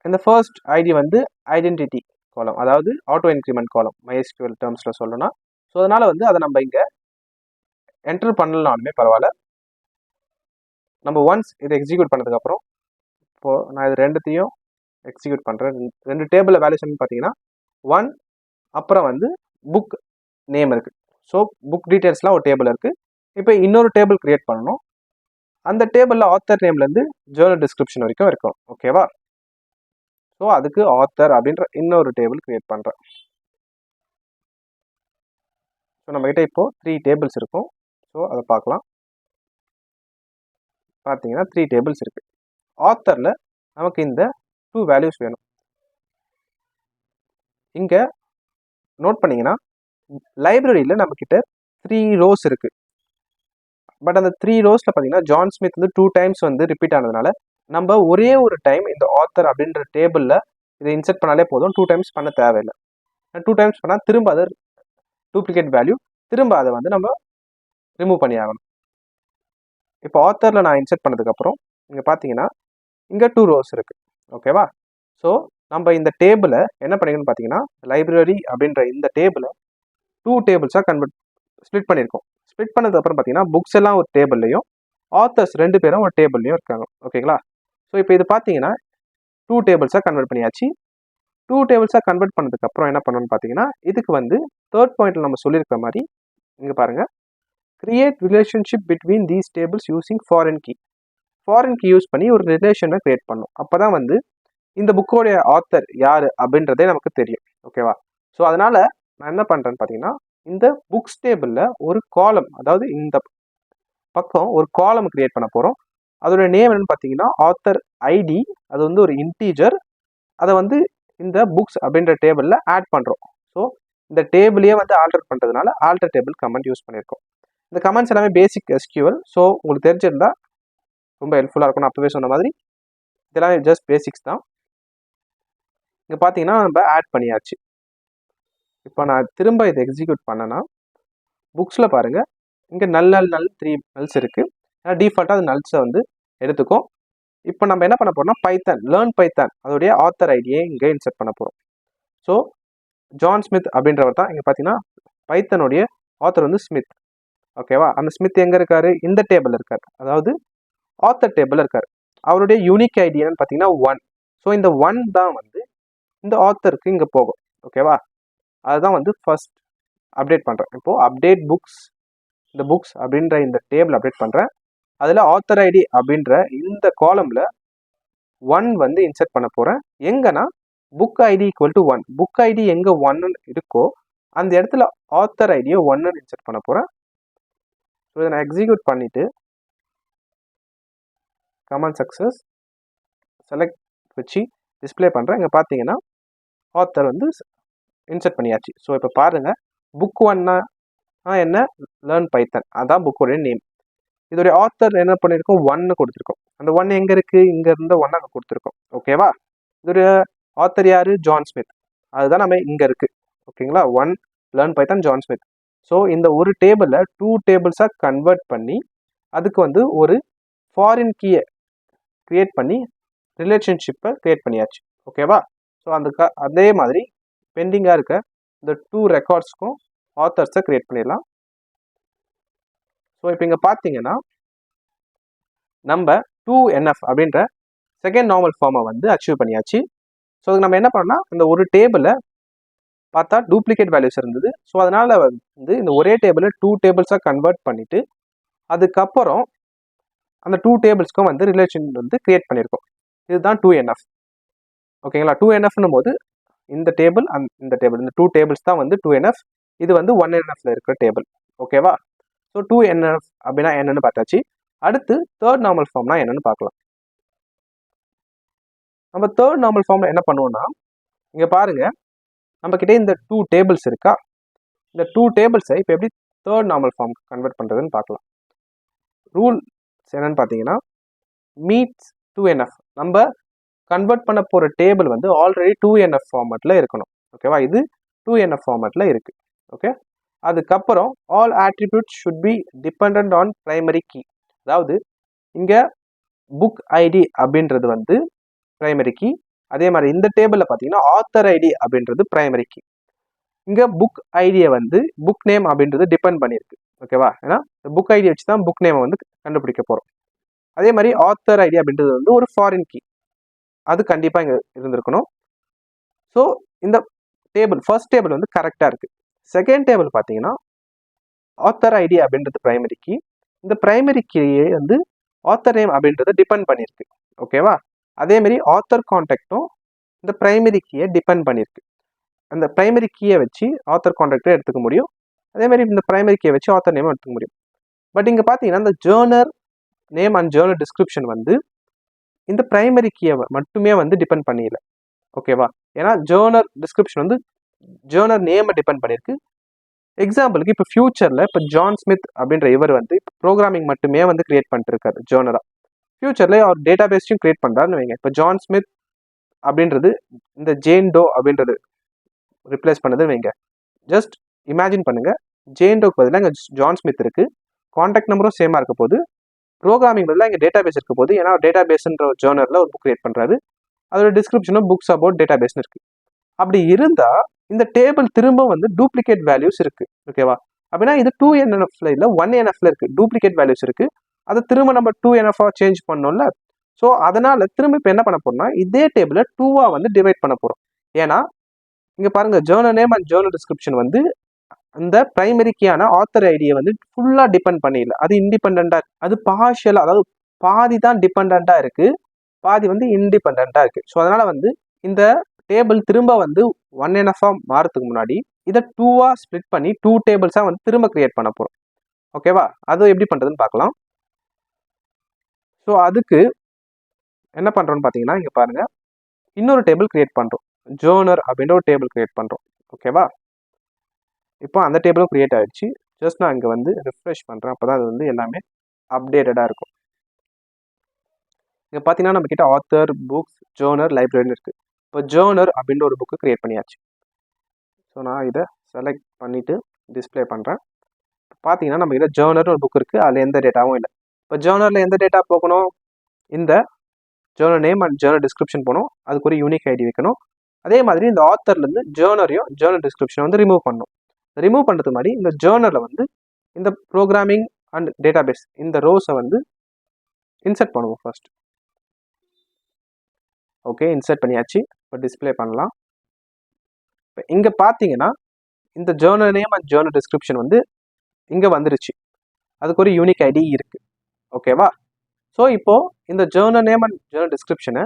இந்த ஃபர்ஸ்ட் ஐடி வந்து ஐடென்டிட்டி காலம், அதாவது ஆட்டோ இன்க்ரிமெண்ட் காலம் MySQL டேர்ம்ஸில் சொல்லணும்னா. ஸோ அதனால் வந்து அதை நம்ம இங்கே என்டர் பண்ணலனாலுமே பரவாயில்ல. நம்ம ஒன்ஸ் இதை எக்ஸிக்யூட் பண்ணதுக்கப்புறம், இப்போது நான் இது ரெண்டுத்தையும் எக்ஸிக்யூட் பண்ணுறேன். 2 டேபிளில் வேல்யூஷன் பார்த்தீங்கன்னா 1, அப்புறம் வந்து புக் நேம் இருக்குது. ஸோ புக் டீட்டெயில்ஸ்லாம் ஒரு டேபிள் இருக்குது. இப்போ இன்னொரு டேபிள் கிரியேட் பண்ணணும். அந்த டேபிளில் ஆத்தர் நேம்லேருந்து ஜேர்னல் டிஸ்கிரிப்ஷன் வரைக்கும் இருக்கும். ஓகேவா, ஸோ அதுக்கு ஆத்தர் அப்படின்ற இன்னொரு டேபிள் கிரியேட் பண்ணுறேன். ஸோ நம்மக்கிட்ட இப்போது 3 டேபிள்ஸ் இருக்கும். ஸோ அதை பார்க்கலாம். பார்த்தீங்கன்னா 3 டேபிள்ஸ் இருக்குது. ஆத்தரில் நமக்கு இந்த 2 வேல்யூஸ் வேணும். இங்கே நோட் பண்ணிங்கன்னா லைப்ரரியில் நம்மக்கிட்ட 3 ரோஸ் இருக்குது. பட் அந்த 3 ரோஸில் பார்த்தீங்கன்னா ஜான் ஸ்மித் வந்து 2 டைம்ஸ் வந்து ரிப்பீட் ஆனதுனால நம்ம ஒரே ஒரு டைம் இந்த ஆத்தர் அப்படின்ற டேபிளில் இதை இன்செர்ட் பண்ணாலே போதும், 2 டைம்ஸ் பண்ண தேவையில்லை. 2 டைம்ஸ் பண்ணால் திரும்ப அதை டூப்ளிகேட் வேல்யூ திரும்ப அதை வந்து நம்ம ரிமூவ் பண்ணி ஆகணும். இப்போ ஆத்தரில் நான் இன்செர்ட் பண்ணதுக்கப்புறம் இங்கே பார்த்தீங்கன்னா இங்கே 2 rows இருக்குது. ஓகேவா? ஸோ நம்ம இந்த டேபிளை என்ன பண்ணிக்கணும்னு பார்த்தீங்கன்னா லைப்ரரி அப்படின்ற இந்த டேபிளை 2 டேபிள்ஸாக ஸ்ப்ளிட் பண்ணியிருக்கோம். ஸ்ப்ளிட் பண்ணதுக்கப்புறம் பார்த்தீங்கன்னா புக்ஸ் எல்லாம் ஒரு டேபிள்லையும் ஆத்தர்ஸ் 2 பேரும் ஒரு டேபிள்லையும் இருக்காங்க. ஓகேங்களா? ஸோ இப்போ இது பார்த்தீங்கன்னா 2 டேபிள்ஸாக கன்வெர்ட் பண்ணியாச்சு. 2 டேபிள்ஸாக கன்வெர்ட் பண்ணதுக்கப்புறம் என்ன பண்ணணும்னு பார்த்தீங்கன்னா இதுக்கு வந்து தேர்ட் பாயிண்ட்டில் நம்ம சொல்லியிருக்கிற மாதிரி இங்கே பாருங்கள், create relationship between these tables using foreign key. Foreign key use பண்ணி ஒரு ரிலேஷனை கிரியேட் பண்ணும். அப்போ தான் வந்து இந்த புக்கோடைய ஆத்தர் யார் அப்படின்றதே நமக்கு தெரியும். ஓகேவா? ஸோ அதனால் நான் என்ன பண்ணுறேன்னு பார்த்தீங்கன்னா இந்த புக்ஸ் டேபிளில் ஒரு காலம், அதாவது இந்த பக்கம் ஒரு காலம் கிரியேட் பண்ண போகிறோம். அதோடைய நேம் என்னன்னு பார்த்தீங்கன்னா ஆத்தர் ஐடி. அது வந்து ஒரு இன்டீஜர். அதை வந்து இந்த புக்ஸ் அப்படின்ற டேபிளில் ஆட் பண்ணுறோம். ஸோ இந்த டேபிளையே வந்து ஆல்டர் பண்ணுறதுனால ஆல்டர் டேபிள் கமெண்ட் யூஸ் பண்ணியிருக்கோம். இந்த கமெண்ட்ஸ் எல்லாமே பேசிக் SQL. ஸோ உங்களுக்கு தெரிஞ்சிருந்தா ரொம்ப ஹெல்ப்ஃபுல்லாக இருக்கும். நான் அப்பவே சொன்ன மாதிரி இதெல்லாம் ஜஸ்ட் பேசிக்ஸ் தான். இங்கே பார்த்தீங்கன்னா நம்ம ஆட் பண்ணியாச்சு. இப்போ நான் திரும்ப இதை எக்ஸிக்யூட் பண்ணேன்னா புக்ஸில் பாருங்கள் இங்கே நல் 3 நல்ஸ் இருக்குது. ஏன்னா டிஃபால்ட்டாக அது நல்ஸை வந்து எடுத்துக்கும். இப்போ நம்ம என்ன பண்ண போகிறோம்னா பைத்தான் லேர்ன் பைத்தான் அதோடைய ஆத்தர் ஐடியை இங்கே இன்செர்ட் பண்ண போகிறோம். ஸோ ஜான் ஸ்மித் அப்படின்றவர் தான் இங்கே பார்த்தீங்கன்னா பைத்தனுடைய ஆத்தர் வந்து ஸ்மித். ஓகேவா? அந்த ஸ்மித் எங்கே இருக்காரு? இந்த டேபிள் இருக்கார், அதாவது ஆத்தர் டேபிள் இருக்கார். அவருடைய யூனிக் ஐடி என்னன்னு பார்த்தீங்கன்னா 1. ஸோ இந்த 1 தான் வந்து இந்த ஆத்தருக்கு இங்கே போகும். ஓகேவா? அதுதான் வந்து ஃபர்ஸ்ட் அப்டேட் பண்ணுறேன். இப்போது அப்டேட் புக்ஸ், இந்த புக்ஸ் அப்படின்ற இந்த டேபிள் அப்டேட் பண்ணுறேன். அதில் ஆத்தர் ஐடி அப்படின்ற இந்த காலமில் 1 வந்து இன்செர்ட் பண்ண போகிறேன். எங்கன்னா book ID equal to 1. Book ID எங்கே 1 இருக்கோ அந்த இடத்துல ஆத்தர் ஐடியை 1 இன்செர்ட் பண்ண போகிறேன். ஸோ இதை நான் எக்ஸிக்யூட் பண்ணிவிட்டு கமாண்ட் சக்ஸஸ் செலக்ட் வச்சு டிஸ்பிளே பண்ணுறேன். இங்கே பார்த்தீங்கன்னா ஆத்தர் வந்து இன்செர்ட் பண்ணியாச்சு. ஸோ இப்போ பாருங்கள் புக் 1னா என்ன? லேர்ன் பைத்தன், அதான் புக்கோடைய நேம். இதோடைய ஆத்தர் என்ன பண்ணியிருக்கோம்? 1 கொடுத்துருக்கோம். அந்த 1 எங்கே இருக்குது? இங்கே இருந்த 1 அங்கே கொடுத்துருக்கோம். ஓகேவா? இதோடைய ஆத்தர் யார்? John Smith. அதுதான் நம்ம இங்கே இருக்குது. ஓகேங்களா? 1 லேர்ன் பைத்தன் ஜான் ஸ்மித். ஸோ இந்த ஒரு டேபிளில் 2 டேபிள்ஸாக கன்வெர்ட் பண்ணி அதுக்கு வந்து ஒரு ஃபாரின் கீயை க்ரியேட் பண்ணி ரிலேஷன்ஷிப்பை க்ரியேட் பண்ணியாச்சு. ஓகேவா? ஸோ அதே மாதிரி பெண்டிங்காக இருக்க இந்த 2 ரெக்கார்ட்ஸ்க்கும் ஆத்தர்ஸை க்ரியேட் பண்ணிடலாம். ஸோ இப்போ இங்கே பார்த்தீங்கன்னா நம்ம 2NF அப்படின்ற செகண்ட் நார்மல் ஃபார்மை வந்து அச்சீவ் பண்ணியாச்சு. ஸோ அதுக்கு நம்ம என்ன பண்ணோம்னா இந்த ஒரு டேபிளை பார்த்தா டூப்ளிகேட் வேல்யூஸ் இருந்தது. ஸோ அதனால் வந்து இந்த ஒரே டேபிளில் 2 டேபிள்ஸாக கன்வெர்ட் பண்ணிவிட்டு அதுக்கப்புறம் அந்த 2 டேபிள்ஸ்க்கும் வந்து ரிலேஷன் வந்து க்ரியேட் பண்ணியிருக்கோம். இதுதான் 2NF. ஓகேங்களா? 2NFன்னும் போது இந்த டேபிள் இந்த டேபிள், இந்த 2 டேபிள்ஸ் தான் வந்து 2NF. இது வந்து 1NFல இருக்கிற டேபிள். ஓகேவா? ஸோ 2NF அப்படின்னா என்னன்னு பார்த்தாச்சு. அடுத்து தேர்ட் நார்மல் ஃபார்ம்னா என்னன்னு பார்க்கலாம். நம்ம தேர்ட் நார்மல் ஃபார்ம்ல என்ன பண்ணுவோம்னா இங்கே பாருங்க நம்ம கிட்டே இந்த 2 டேபிள்ஸ் இருக்கா? இந்த 2 டேபிள்ஸை இப்போ எப்படி தேர்ட் நார்மல் ஃபார்ம் கன்வெர்ட் பண்ணுறதுன்னு பார்க்கலாம். ரூல் என்னன்னு பார்த்தீங்கன்னா மீட்ஸ் 2NF. நம்ம கன்வெர்ட் பண்ண போகிற டேபிள் வந்து ஆல்ரெடி 2NF ஃபார்மேட்டில் இருக்கணும். ஓகேவா? இது 2NF ஃபார்மேட்டில் இருக்குது. ஓகே, அதுக்கப்புறம் all attributes should be depend on primary key. அதாவது இங்கே புக் ஐடி அப்படின்றது வந்து பிரைமரி கீ. அதே மாதிரி இந்த டேபிளில் பார்த்தீங்கன்னா ஆத்தர் ஐடி அப்படின்றது பிரைமரி கீ. இங்கே புக் ஐடியை வந்து புக் நேம் அப்படின்றது டிபெண்ட் பண்ணியிருக்கு. ஓகேவா? ஏன்னா புக் ஐடி வச்சு தான் புக் நேமை வந்து கண்டுபிடிக்க போகிறோம். அதே மாதிரி ஆத்தர் ஐடி அப்படின்றது வந்து ஒரு ஃபாரின் கீ, அது கண்டிப்பாக இங்கே இருந்திருக்கணும். ஸோ இந்த டேபிள் ஃபர்ஸ்ட் டேபிள் வந்து கரெக்டாக இருக்குது. செகண்ட் டேபிள் பார்த்தீங்கன்னா ஆத்தர் ஐடி அப்படின்றது பிரைமரி கீ. இந்த பிரைமரி கீயை வந்து ஆத்தர் நேம் அப்படின்றத டிபெண்ட் பண்ணியிருக்கு. ஓகேவா? அதேமாரி ஆத்தர் கான்டாக்டும் இந்த பிரைமரி கீயை டிபெண்ட் பண்ணியிருக்கு. அந்த பிரைமரி கீயை வச்சு ஆத்தர் கான்டாக்டை எடுத்துக்க முடியும். அதேமாதிரி இந்த பிரைமரி கீயை வச்சு ஆத்தர் நேமை எடுத்துக்க முடியும். பட் இங்கே பார்த்தீங்கன்னா இந்த genre name and genre description வந்து இந்த பிரைமரி கீயை மட்டுமே வந்து டிபெண்ட் பண்ணிடல. ஓகேவா? ஏன்னா ஜேர்னர் டிஸ்கிரிப்ஷன் வந்து ஜேர்னர் நேமை டிபெண்ட் பண்ணியிருக்கு. எக்ஸாம்பிளுக்கு இப்போ ஃபியூச்சரில் இப்போ ஜான் ஸ்மித் அப்படின்ற இவர் வந்து இப்போ ப்ரோக்ராமிங் மட்டுமே வந்து கிரியேட் பண்ணிட்டு இருக்காரு ஜேர்னராக. ஃபியூச்சர்ல அவர் டேட்டா பேஸையும் கிரியேட் பண்றாருன்னு வைங்க. இப்போ ஜான் ஸ்மித் அப்படின்றது இந்த ஜேன் டோ அப்படின்றது ரிப்ளேஸ் பண்ணது வைங்க. ஜஸ்ட் இமேஜின் பண்ணுங்க, ஜேன் டோக்கு பதிலாக இங்கே ஜான் ஸ்மித் இருக்கு, கான்டாக்ட் நம்பரும் சேமா இருக்க போது, ப்ரோக்ராமிங் பதிலாக இங்கே டேட்டா பேஸ் இருக்க போது. ஏன்னா டேட்டா பேஸ்ன்ற ஒரு ஜேர்னலில் ஒரு புக் கிரியேட் பண்றாரு, அதோட டிஸ்கிரிப்ஷனும் புக்ஸ் அபவுட் டேட்டா பேஸ்னு இருக்கு. அப்படி இருந்தா இந்த டேபிள் திரும்ப வந்து டூப்ளிகேட் வேல்யூஸ் இருக்கு. ஓகேவா? அப்படின்னா இது 2NFல இல்லை 1NFல இருக்கு, டூப்ளிகேட் வேல்யூஸ் இருக்கு. அதை திரும்ப நம்ம 2NF சேஞ்ச் பண்ணோம்ல. ஸோ அதனால திரும்ப இப்போ என்ன பண்ண போறோம்னா இதே டேபிளை 2 வந்து டிவைட் பண்ண போறோம். ஏன்னா இங்க பாருங்க, Journal name and journal description வந்து அந்த பிரைமரி கீயான ஆத்தர் ஐடியை வந்து ஃபுல்லா டிபெண்ட் பண்ணிடல, அது இண்டிபெண்டா, அது பார்ஷியலா, அதாவது பாதி தான் டிபெண்டா இருக்கு, பாதி வந்து இண்டிபெண்டா இருக்கு. ஸோ அதனால வந்து இந்த டேபிள் திரும்ப வந்து 1NF மாறதுக்கு முன்னாடி இதை 2 ஸ்பிளிட் பண்ணி 2 டேபிள்ஸா வந்து திரும்ப கிரியேட் பண்ண போறோம். ஓகேவா? அது எப்படி பண்றதுன்னு பார்க்கலாம். ஸோ அதுக்கு என்ன பண்றோம்னு பார்த்தீங்கன்னா, இங்க பாருங்க, இன்னொரு டேபிள் கிரியேட் பண்றோம், ஜேர்னர் அப்படின்ற ஒரு டேபிள் கிரியேட் பண்றோம். ஓகேவா? இப்போ அந்த டேபிளும் கிரியேட் ஆயிடுச்சு. ஜஸ்ட் நான் இங்கே வந்து ரிஃப்ரெஷ் பண்ணுறேன், அப்போ தான் அது வந்து எல்லாமே அப்டேட்டடாக இருக்கும். இங்கே பார்த்தீங்கன்னா நம்ம கிட்ட ஆத்தர், புக்ஸ், ஜேர்னர், லைப்ரரின்னு இருக்குது. இப்போ ஜேர்னர் அப்படின்ற ஒரு புக்கு கிரியேட் பண்ணியாச்சு. ஸோ நான் இதை செலக்ட் பண்ணிவிட்டு டிஸ்பிளே பண்ணுறேன். பார்த்தீங்கன்னா நம்ம கிட்ட ஜேர்னர்னு ஒரு புக் இருக்குது, அதில் எந்த டேட்டாவும் இல்லை. இப்போ ஜேர்னரில் எந்த டேட்டா போகணும், இந்த journal name and journal description போகணும், அதுக்கு ஒரு யூனிக் ஐடி வைக்கணும். அதே மாதிரி இந்த ஆத்தர்லேருந்து ஜேர்னரையும் ஜேர்னல் டிஸ்கிரிப்ஷனை வந்து ரிமூவ் பண்ணணும். ரிமூவ் பண்ணுறது மாதிரி இந்த ஜேர்னலில் வந்து இந்த ப்ரோக்ராமிங் அண்ட் டேட்டாபேஸ் இந்த ரோஸை வந்து இன்சர்ட் பண்ணுவோம் ஃபர்ஸ்ட். ஓகே, இன்சர்ட் பண்ணியாச்சு. இப்போ டிஸ்பிளே பண்ணலாம். இப்போ இங்கே பார்த்தீங்கன்னா இந்த journal name and journal description வந்து இங்கே வந்துருச்சு, அதுக்கு ஒரு யூனிக் ஐடி இருக்கு. ஓகேவா? ஸோ இப்போ இந்த ஜேர்னல் நேம் அண்ட் ஜேர்னல் டிஸ்கிரிப்ஷனை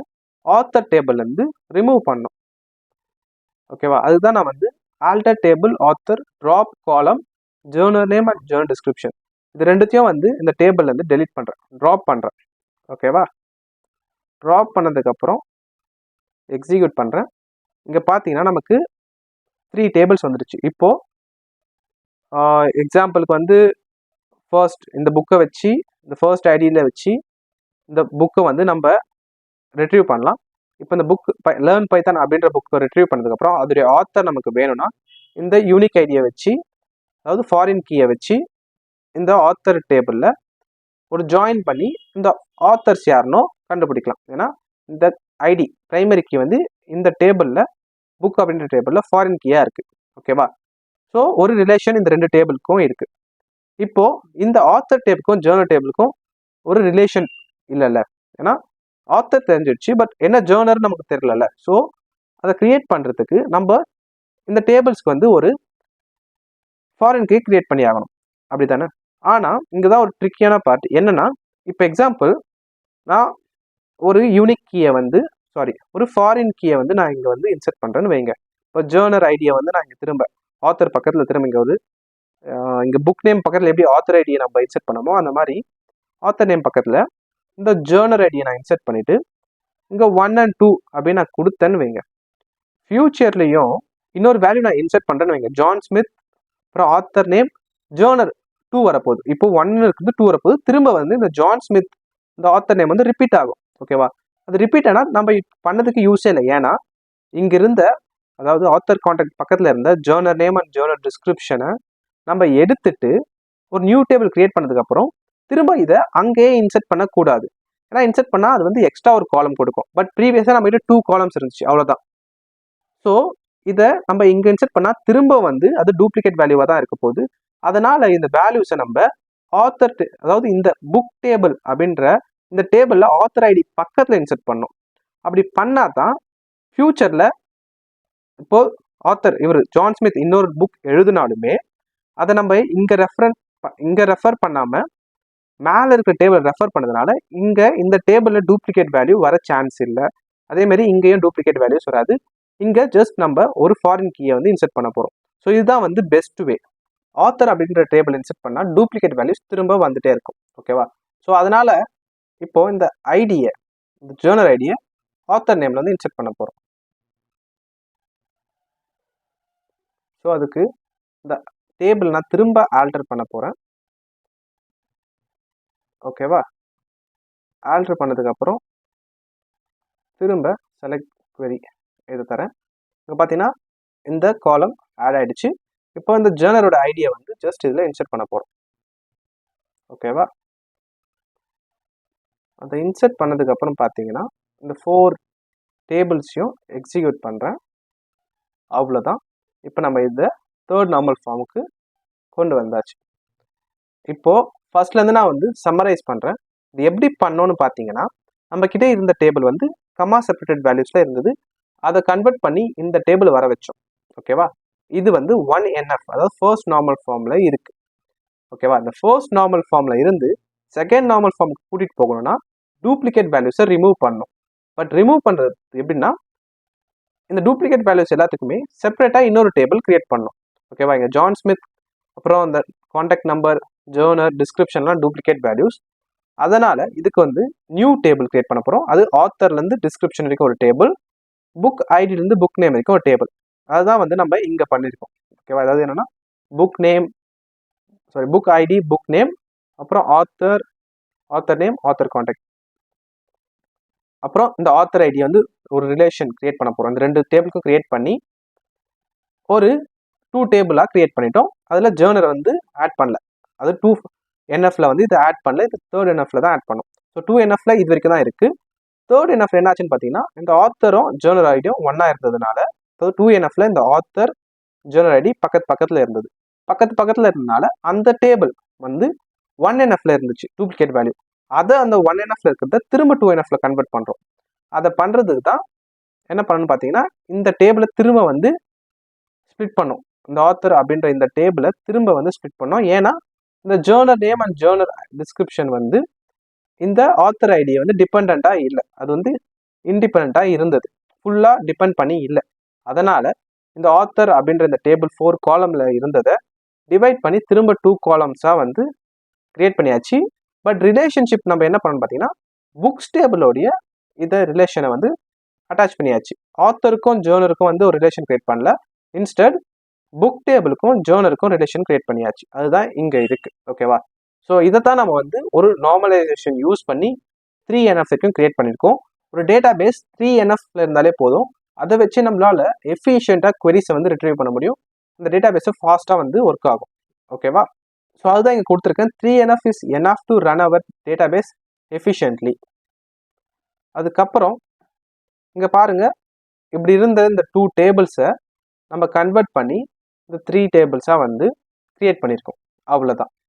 ஆத்தர் டேபிள்லேருந்து ரிமூவ் பண்ணணும். ஓகேவா? அதுதான் நான் வந்து alter table author drop column journal name and journal description இது ரெண்டுத்தையும் வந்து இந்த டேபிள்லேருந்து டெலிட் பண்ணுறேன், ட்ராப் பண்ணுறேன். ஓகேவா? ட்ராப் பண்ணதுக்கப்புறம் எக்ஸிக்யூட் பண்ணுறேன். இங்கே பார்த்தீங்கன்னா நமக்கு 3 டேபிள்ஸ் வந்துடுச்சு. இப்போது எக்ஸாம்பிளுக்கு வந்து ஃபர்ஸ்ட் இந்த புக்கை வச்சு, இந்த ஃபர்ஸ்ட் ஐடியில் வச்சு இந்த புக்கை வந்து நம்ம ரிட்ரீவ் பண்ணலாம். இப்போ இந்த புக் லேர்ன் பைத்தான் அப்படின்ற புக்கை ரிட்ரீவ் பண்ணதுக்கப்புறம் அதோடைய ஆத்தர் நமக்கு வேணும்னா இந்த யூனிக் ஐடியை வச்சு, அதாவது ஃபாரின் கீயை வச்சு இந்த ஆத்தர் டேபிளில் ஒரு ஜாயின் பண்ணி இந்த ஆத்தர்ஸ் யாருனோ கண்டுபிடிக்கலாம். ஏன்னா இந்த ஐடி பிரைமரி கீ வந்து இந்த டேபிளில் புக் அப்படின்ற டேபிளில் ஃபாரின் கீயாக இருக்குது. ஓகேவா? ஸோ ஒரு ரிலேஷன் இந்த 2 டேபிளுக்கும் இருக்குது. இப்போது இந்த ஆத்தர் டேபிளுக்கும் ஜேர்னல் டேபிளுக்கும் ஒரு ரிலேஷன் இல்லைல்ல, ஏன்னா ஆத்தர் தெரிஞ்சிடுச்சு, பட் என்ன ஜேர்னர் நமக்கு தெரியல. ஸோ அதை கிரியேட் பண்ணுறதுக்கு நம்ம இந்த டேபிள்ஸ்க்கு வந்து ஒரு ஃபாரின் கீ கிரியேட் பண்ணி ஆகணும், அப்படி தானே? ஆனால் இங்கே தான் ஒரு ட்ரிக்கியான பார்ட் என்னன்னா, இப்போ எக்ஸாம்பிள் நான் ஒரு யூனிக் கீயை வந்து ஒரு ஃபாரின் கீயை வந்து நான் இங்கே வந்து இன்சர்ட் பண்ணுறேன்னு வைங்க. இப்போ ஜேர்னர் ஐடியை வந்து நான் இங்கே திரும்ப ஆத்தர் பக்கத்தில் திரும்ப இங்கே ஒரு இங்கே புக் நேம் பக்கத்தில் எப்படி ஆத்தர் ஐடியை நம்ம இன்சர்ட் பண்ணமோ அந்த மாதிரி ஆத்தர் நேம் பக்கத்தில் இந்த ஜேர்னர் ஐடியை நான் இன்சர்ட் பண்ணிவிட்டு இங்கே 1 and 2 அப்படின்னு நான் கொடுத்தேன்னு வைங்க. ஃபியூச்சர்லேயும் இன்னொரு வேல்யூ நான் இன்சர்ட் பண்ணுறேன்னு வைங்க, ஜான் ஸ்மித் அப்புறம் ஆத்தர் நேம் ஜேர்னர் 2 வரப்போகுது. இப்போ 1 இருக்குது 2 வரப்போகுது, திரும்ப வந்து இந்த ஜான் ஸ்மித் இந்த ஆத்தர் நேம் வந்து ரிப்பீட் ஆகும். ஓகேவா? அது ரிப்பீட் ஆனால் நம்ம பண்ணதுக்கு யூஸே இல்லை. ஏன்னா இங்கே இருந்த, அதாவது ஆத்தர் கான்டாக்ட் பக்கத்தில் இருந்த ஜேர்னர் நேம் அண்ட் ஜேர்னர் டிஸ்கிரிப்ஷனை நம்ம எடுத்துட்டு ஒரு நியூ டேபிள் கிரியேட் பண்ணதுக்கப்புறம் திரும்ப இதை அங்கேயே இன்சர்ட் பண்ணக்கூடாது. ஏன்னா இன்சர்ட் பண்ணால் அது வந்து எக்ஸ்ட்ரா ஒரு காலம் கொடுக்கும். பட் ப்ரீவியஸாக நம்ம கிட்ட 2 காலம்ஸ் இருந்துச்சு, அவ்வளோதான். ஸோ இதை நம்ம இங்கே இன்சர்ட் பண்ணால் திரும்ப வந்து அது டூப்ளிகேட் வேல்யூவாக தான் இருக்க போகுது. அதனால் இந்த வேல்யூஸை நம்ம ஆத்தர், அதாவது இந்த புக் டேபிள் அப்படின்ற இந்த டேபிளில் ஆத்தர் ஐடி பக்கத்தில் இன்சர்ட் பண்ணணும். அப்படி பண்ணால் தான் ஃபியூச்சரில் இப்போ ஆத்தர் இவர் ஜான் ஸ்மித் இன்னொரு புக் எழுதினாலுமே அதை நம்ம இங்கே ரெஃபர் பண்ணாமல் மேலே இருக்கிற டேபிள் ரெஃபர் பண்ணதுனால இங்கே இந்த டேபிளில் டூப்ளிகேட் வேல்யூ வர சான்ஸ் இல்லை. அதேமாதிரி இங்கேயும் டூப்ளிகேட் வேல்யூஸ் வராது. இங்கே ஜஸ்ட் நம்ம ஒரு ஃபாரின் கீயை வந்து இன்சர்ட் பண்ண போகிறோம். ஸோ இதுதான் வந்து பெஸ்ட் வே. ஆத்தர் அப்படின்ற டேபிள் இன்சர்ட் பண்ணால் டூப்ளிகேட் வேல்யூஸ் திரும்ப வந்துட்டே இருக்கும். ஓகேவா? ஸோ அதனால் இப்போ இந்த ஐடியை, இந்த ஜேர்னல் ஐடியை ஆத்தர் நேமில் வந்து இன்சர்ட் பண்ண போகிறோம். ஸோ அதுக்கு இந்த டேபிள் நான் திரும்ப ஆல்டர் பண்ண போகிறேன். ஓகேவா? ஆல்டர் பண்ணதுக்கப்புறம் திரும்ப செலக்ட் query இது தரேன். இப்போ பார்த்தீங்கன்னா இந்த காலம் ஆட் ஆயிடுச்சு. இப்போ இந்த ஜேர்னலோட ஐடியை வந்து ஜஸ்ட் இதில் இன்சர்ட் பண்ண போகிறோம். ஓகேவா? அந்த இன்சர்ட் பண்ணதுக்கப்புறம் பார்த்தீங்கன்னா இந்த 4 டேபிள்ஸையும் எக்ஸிக்யூட் பண்ணுறேன். அவ்வளோதான். இப்போ நம்ம இதை தேர்ட் நார்மல் ஃபார்முக்கு கொண்டு வந்தாச்சு. இப்போது ஃபர்ஸ்ட்லேருந்து நான் வந்து சம்மரைஸ் பண்ணுறேன். இது எப்படி பண்ணோன்னு பார்த்தீங்கன்னா, நம்மக்கிட்ட இருந்த டேபிள் வந்து கமா செப்பரேட்டட் வேல்யூஸில் இருந்தது. அதை கன்வெர்ட் பண்ணி இந்த டேபிள் வர வச்சோம். ஓகேவா? இது வந்து 1NF, அதாவது ஃபர்ஸ்ட் நார்மல் ஃபார்மில் இருக்குது. ஓகேவா? இந்த ஃபர்ஸ்ட் நார்மல் ஃபார்மில் இருந்து செகண்ட் நார்மல் ஃபார்முக்கு கூட்டிகிட்டு போகணும்னா டூப்ளிகேட் வேல்யூஸை ரிமூவ் பண்ணணும். பட் ரிமூவ் பண்ணுறது எப்படின்னா, இந்த டூப்ளிகேட் வேல்யூஸ் எல்லாத்துக்குமே செப்பரேட்டாக இன்னொரு டேபிள் கிரியேட் பண்ணணும். ஓகேவா? இங்கே ஜான் ஸ்மித், அப்புறம் அந்த கான்டாக்ட் நம்பர், ஜேர்னர், டிஸ்கிரிப்ஷன்லாம் டூப்ளிகேட் வேல்யூஸ். அதனால் இதுக்கு வந்து நியூ டேபிள் கிரியேட் பண்ண போகிறோம். அது ஆத்தர்லேருந்து டிஸ்கிரிப்ஷன் வரைக்கும் ஒரு டேபிள், புக் ஐடியிலேருந்து புக் நேம் வரைக்கும் ஒரு டேபிள். அதுதான் வந்து நம்ம இங்கே பண்ணியிருக்கோம். ஓகேவா? அதாவது என்னென்னா புக் ஐடி, புக் நேம், அப்புறம் ஆத்தர் நேம், ஆத்தர் கான்டாக்ட். அப்புறம் இந்த ஆத்தர் ஐடி வந்து ஒரு ரிலேஷன் கிரியேட் பண்ண போகிறோம். இந்த 2 டேபிளுக்கும் கிரியேட் பண்ணி ஒரு 2 டேபிளாக கிரியேட் பண்ணிட்டோம். அதில் ஜேர்னரை வந்து ஆட் பண்ணல. அது 2NFல வந்து இதை ஆட் பண்ணல. இது 3rd NFல தான் ஆட் பண்ணோம். ஸோ 2NFல இது வரைக்கும் தான் இருக்குது. 3rd NF என்னாச்சுன்னு பார்த்தீங்கன்னா, இந்த ஆத்தரும் ஜேர்னர் ஐடியும் ஒன்றா இருந்ததுனால, 2NFல இந்த ஆத்தர் ஜேர்னர் ஐடி பக்கத்தில் இருந்தது. பக்கத்தில் இருந்ததுனால அந்த டேபிள் வந்து 1NFல இருந்துச்சு, டூப்ளிகேட் வேல்யூ. அதை அந்த 1NFல இருக்கிறத திரும்ப 2NFல கன்வெர்ட் பண்ணுறோம். அதை பண்ணுறதுக்கு தான் என்ன பண்ணணும்னு பார்த்தீங்கன்னா, இந்த டேபிளை திரும்ப வந்து ஸ்ப்ளிட் பண்ணோம். இந்த ஆத்தர் அப்படின்ற இந்த டேபிளை திரும்ப வந்து ஸ்ப்ளிட் பண்ணோம். ஏன்னா இந்த genre name and genre description வந்து இந்த ஆத்தர் ஐடியை வந்து டிபெண்ட்டாக இல்லை, அது வந்து இண்டிபெண்ட்டாக இருந்தது, ஃபுல்லாக டிபெண்ட் பண்ணி இல்லை. அதனால் இந்த ஆத்தர் அப்படின்ற இந்த டேபிள் 4 காலமில் இருந்ததை டிவைட் பண்ணி திரும்ப 2 காலம்ஸாக வந்து கிரியேட் பண்ணியாச்சு. பட் ரிலேஷன்ஷிப் நம்ம என்ன பண்ணணும் பார்த்தீங்கன்னா, புக்ஸ் டேபிளோடைய இதை ரிலேஷனை வந்து அட்டாச் பண்ணியாச்சு. ஆத்தருக்கும் ஜேர்னருக்கும் வந்து ஒரு ரிலேஷன் கிரியேட் பண்ணல. இன்ஸ்டெட் புக் டேபிளுக்கும் ஜேர்னருக்கும் ரிலேஷன் கிரியேட் பண்ணியாச்சு. அதுதான் இங்கே இருக்குது. ஓகேவா? ஸோ இதை தான் நம்ம வந்து ஒரு நார்மலைசேஷன் யூஸ் பண்ணி 3NFக்கும் கிரியேட் பண்ணியிருக்கோம். ஒரு டேட்டா பேஸ் 3NFல இருந்தாலே போதும். அதை வச்சு நம்மளால எஃபிஷியண்ட்டாக queries வந்து ரிட்ரீவ் பண்ண முடியும். இந்த டேட்டா பேஸை ஃபாஸ்ட்டாக வந்து ஒர்க் ஆகும். ஓகேவா? ஸோ அதுதான் இங்கே கொடுத்துருக்கேன். 3NF is enough to run our database efficiently. அதுக்கப்புறம் இங்கே பாருங்கள், இப்படி இருந்த இந்த 2 டேபிள்ஸை நம்ம கன்வெர்ட் பண்ணி இந்த 3 டேபிள்ஸாக வந்து கிரியேட் பண்ணியிருக்கோம். அவ்வளோதான்.